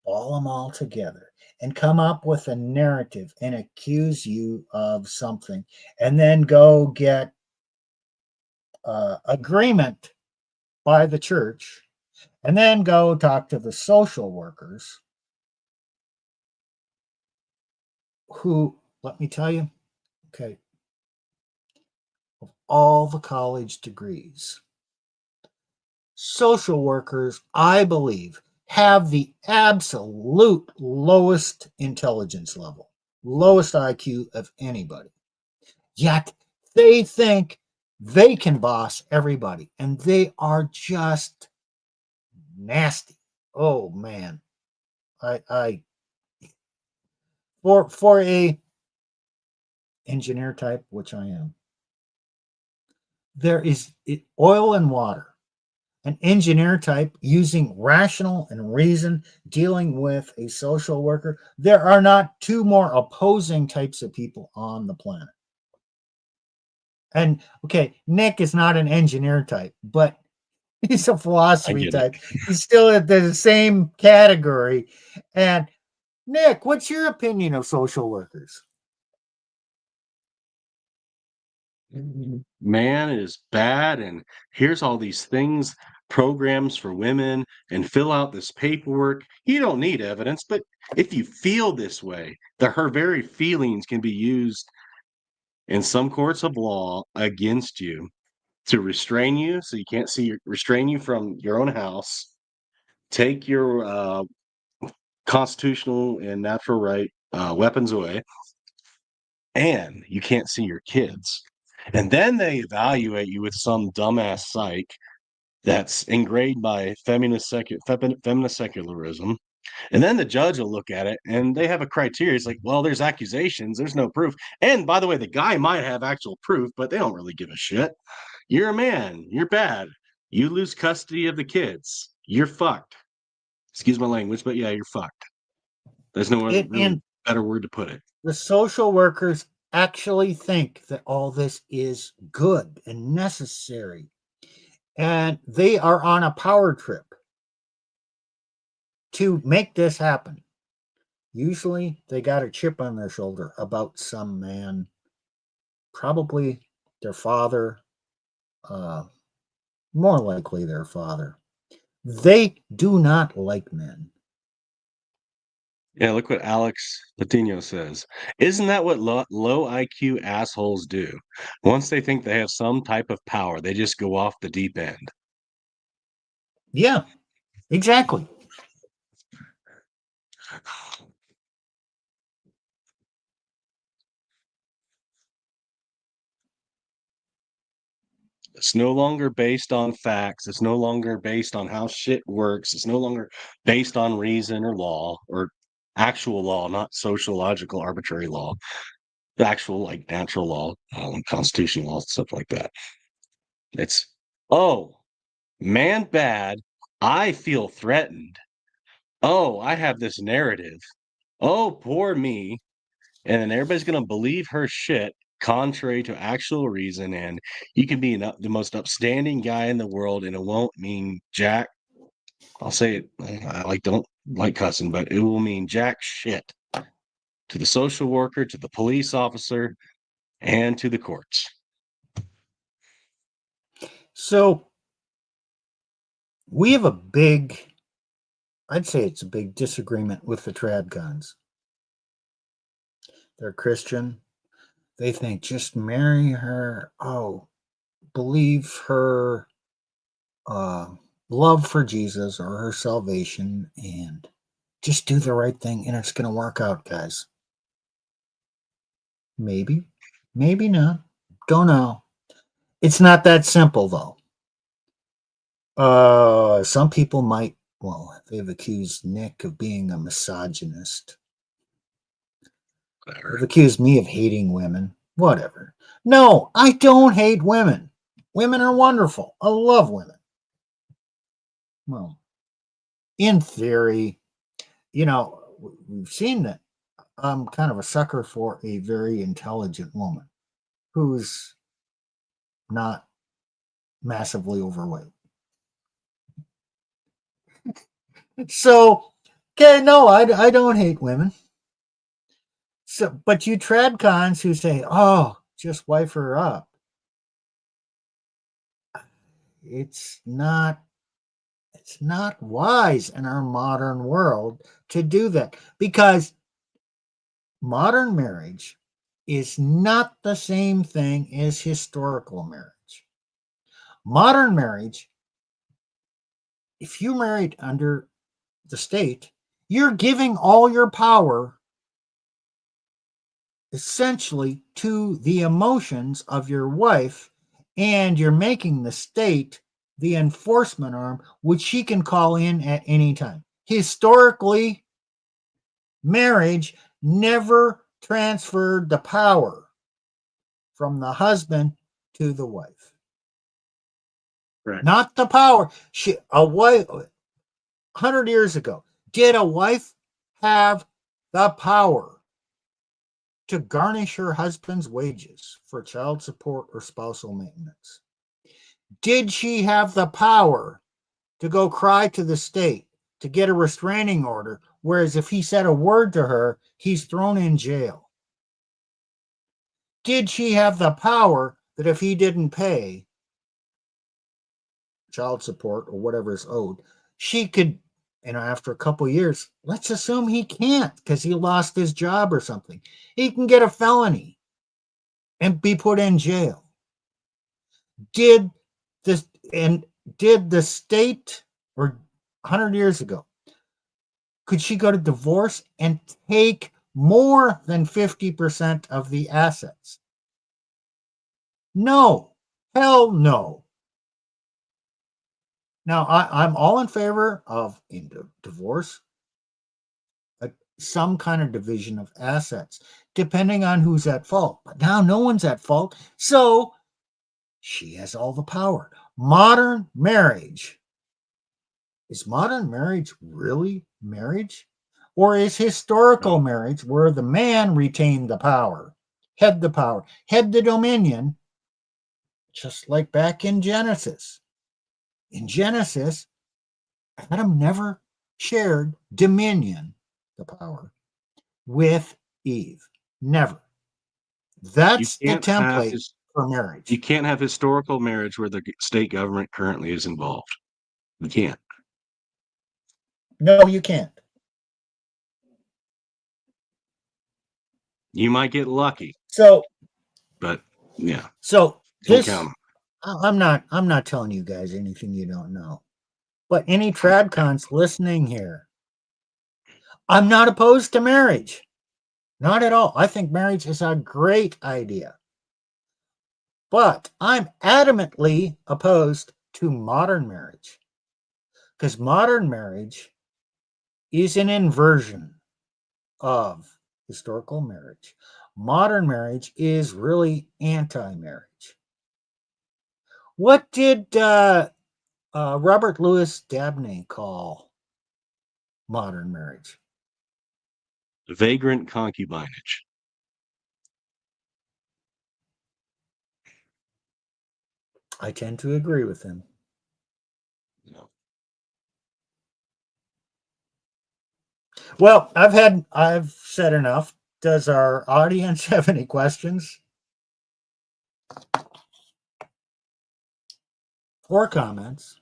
ball them all together and come up with a narrative and accuse you of something, and then go get agreement by the church, and then go talk to the social workers who, let me tell you, okay, of all the college degrees, social workers, I believe, have the absolute lowest intelligence level, lowest IQ of anybody. Yet they think they can boss everybody, and they are just nasty. Oh man, I for a engineer type, which I am, there is oil and water. An engineer type using rational and reason, dealing with a social worker. There are not two more opposing types of people on the planet. And okay, Nick is not an engineer type, but he's a philosophy type. He's still at the same category. And Nick, what's your opinion of social workers? Man is bad, and here's all these things, programs for women, and fill out this paperwork. You don't need evidence, but if you feel this way, her very feelings can be used in some courts of law against you to restrain you, so you can't see restrain you from your own house, take your constitutional and natural right weapons away, and you can't see your kids. And then they evaluate you with some dumbass psych that's engraved by feminist secularism. And then the judge will look at it and they have a criteria. It's like, well, there's accusations, there's no proof. And by the way, the guy might have actual proof, but they don't really give a shit. You're a man, you're bad. You lose custody of the kids. You're fucked. Excuse my language, but yeah, you're fucked. There's no other really better word to put it. The social workers actually think that all this is good and necessary. And they are on a power trip to make this happen. Usually they got a chip on their shoulder about some man, probably their father, more likely their father. They do not like men. Yeah, look what Alex Patino says. Isn't that what low IQ assholes do? Once they think they have some type of power, they just go off the deep end. Yeah, exactly. It's no longer based on facts. It's no longer based on how shit works. It's no longer based on reason or law or actual law, not sociological arbitrary law. The actual like natural law, constitutional law, stuff like that. It's oh, man bad. I feel threatened. Oh, I have this narrative. Oh, poor me. And then everybody's going to believe her shit contrary to actual reason. And you can be the most upstanding guy in the world, and it won't mean jack. I'll say it. I don't like cussing, but it will mean jack shit to the social worker, to the police officer, and to the courts. So we have a big, I'd say it's a big disagreement with the tradcons. They're Christian. They think just marry her. Oh, believe her love for Jesus or her salvation and just do the right thing and it's going to work out, guys. Maybe, maybe not. Don't know. It's not that simple, though. Some people might, well, they've accused Nick of being a misogynist. Whatever. They've accused me of hating women. Whatever. No, I don't hate women. Women are wonderful. I love women. Well, in theory, you know, we've seen that I'm kind of a sucker for a very intelligent woman who's not massively overweight. So, okay, no, I don't hate women. So, but you tradcons who say, "Oh, just wife her up," it's not wise in our modern world to do that, because modern marriage is not the same thing as historical marriage. Modern marriage, if you married under the state, you're giving all your power essentially to the emotions of your wife, and you're making the state the enforcement arm, which she can call in at any time. Historically, marriage never transferred the power from the husband to the wife. Right. Not the power. A wife, 100 years ago, did a wife have the power to garnish her husband's wages for child support or spousal maintenance? Did she have the power to go cry to the state to get a restraining order Whereas if he said a word to her, he's thrown in jail. Did she have the power that if he didn't pay child support or whatever is owed, she could, after a couple of years, let's assume he can't because he lost his job or something. He can get a felony and be put in jail. Did the state, or 100 years ago, could she go to divorce and take more than 50% of the assets? No. Hell no. Now, I'm all in favor of divorce, some kind of division of assets, depending on who's at fault. But now no one's at fault, so she has all the power. Modern marriage. Is modern marriage really marriage? Or is historical marriage where the man retained the power, had the power, had the dominion, just like back in Genesis? In Genesis, Adam never shared dominion, the power, with Eve. Never. That's the template for marriage. You can't have historical marriage where the state government currently is involved. You can't. No, you can't. You might get lucky. So, but yeah. So this, I'm not telling you guys anything you don't know. But any tradcons listening here, I'm not opposed to marriage. Not at all. I think marriage is a great idea. But I'm adamantly opposed to modern marriage. Because modern marriage is an inversion of historical marriage. Modern marriage is really anti-marriage. What did Robert Louis Dabney call modern marriage? Vagrant concubinage. I tend to agree with him. No. Well, I've said enough. Does our audience have any questions or comments?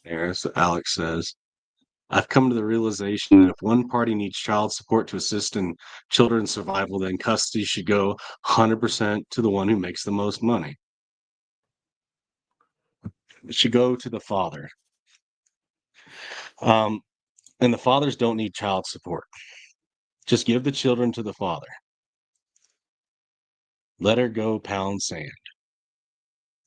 As Alex says, I've come to the realization that if one party needs child support to assist in children's survival, then custody should go 100% to the one who makes the most money. It should go to the father. And the fathers don't need child support. Just give the children to the father. Let her go pound sand.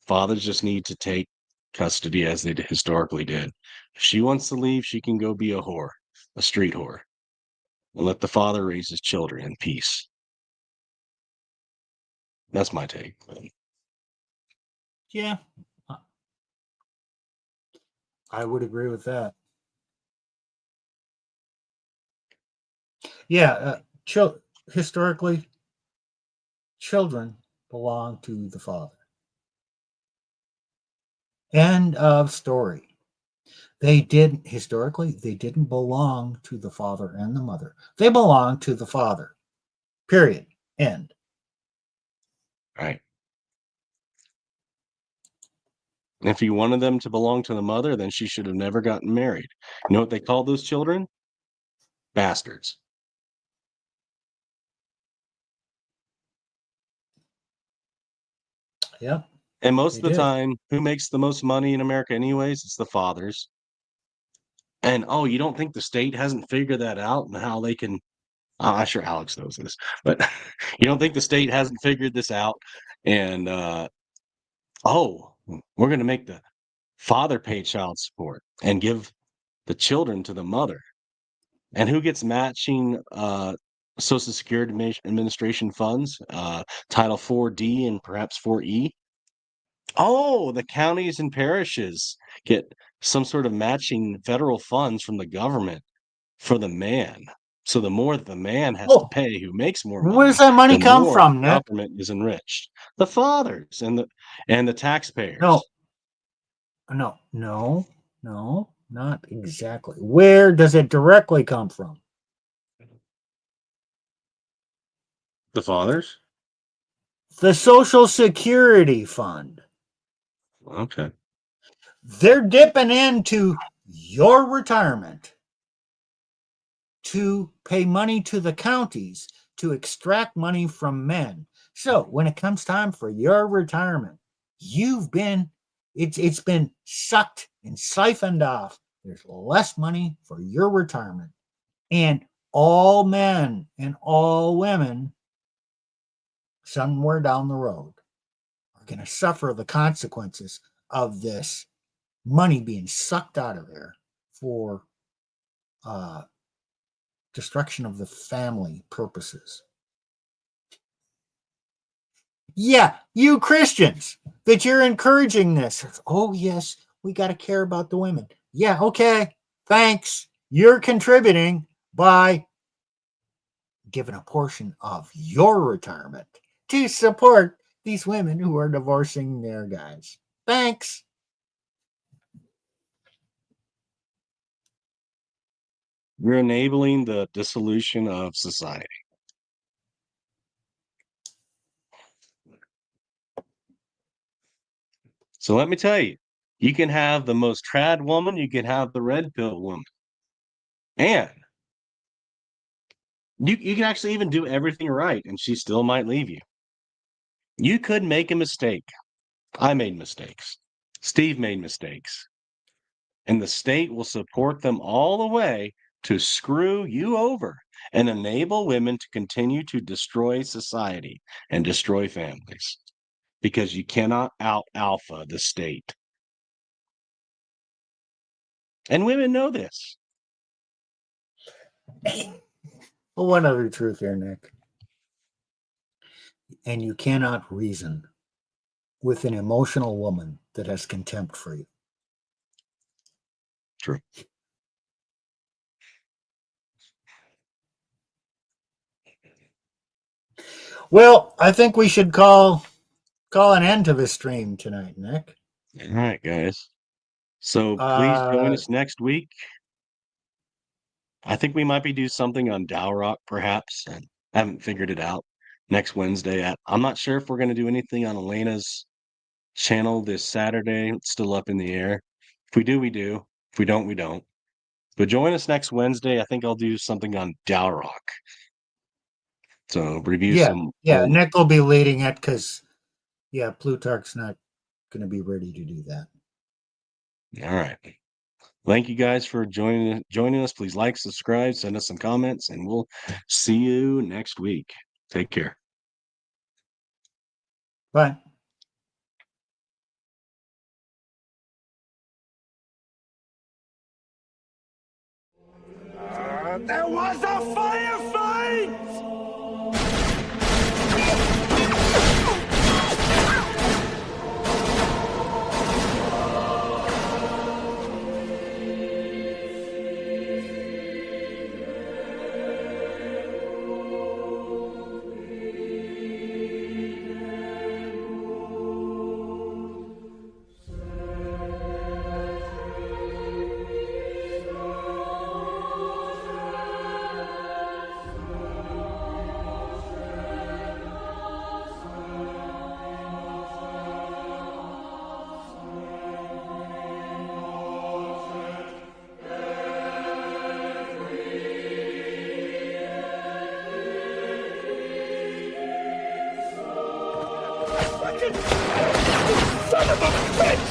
Fathers just need to take custody as they historically did. If she wants to leave, she can go be a whore, a street whore, and let the father raise his children in peace. That's my take. Yeah, I would agree with that. Yeah, historically, children belong to the father. End of story. They didn't belong to the father and the mother. They belong to the father. Period. End. Right. And if he wanted them to belong to the mother, then she should have never gotten married. You know what they called those children? Bastards. Yeah. And most of the time, who makes the most money in America anyways? It's the fathers. And you don't think the state hasn't figured that out and how they can I'm sure Alex knows this, but you don't think the state hasn't figured this out and we're going to make the father pay child support and give the children to the mother. And who gets matching Social Security Administration funds, Title 4D and perhaps 4E? The counties and parishes get some sort of matching federal funds from the government for the man. So the more the man has to pay, who makes more money, where does that money come from, Nick? The government is enriched. The fathers and the taxpayers. No. Not exactly. Where does it directly come from? The fathers? The Social Security Fund. Okay. They're dipping into your retirement to pay money to the counties to extract money from men. So when it comes time for your retirement, it's been sucked and siphoned off. There's less money for your retirement. And all men and all women somewhere down the road are going to suffer the consequences of this money being sucked out of there for destruction of the family purposes. Yeah, you Christians, that you're encouraging this. Oh, yes, we got to care about the women. Yeah, okay, thanks. You're contributing by giving a portion of your retirement to support these women who are divorcing their guys. Thanks. You're enabling the dissolution of society. So let me tell you, you can have the most trad woman, you can have the red pill woman. And you can actually even do everything right, and she still might leave you. You could make a mistake. I made mistakes. Steve made mistakes. And the state will support them all the way to screw you over and enable women to continue to destroy society and destroy families because you cannot out alpha the state. And women know this. Well, one other truth here, Nick. And you cannot reason with an emotional woman that has contempt for you. True. Well, I think we should call an end to this stream tonight, Nick. All right, guys. So please join us next week. I think we might be do something on Dalrock, perhaps. I haven't figured it out. Next Wednesday. I'm not sure if we're going to do anything on Elena's channel this Saturday. It's still up in the air. If we do, we do. If we don't, we don't. But join us next Wednesday. I think I'll do something on Dalrock. So review some. Yeah. Nick will be leading it because, Plutarch's not going to be ready to do that. All right. Thank you guys for joining us. Please like, subscribe, send us some comments, and we'll see you next week. Take care. Bye. There was a firefight! Son of a bitch!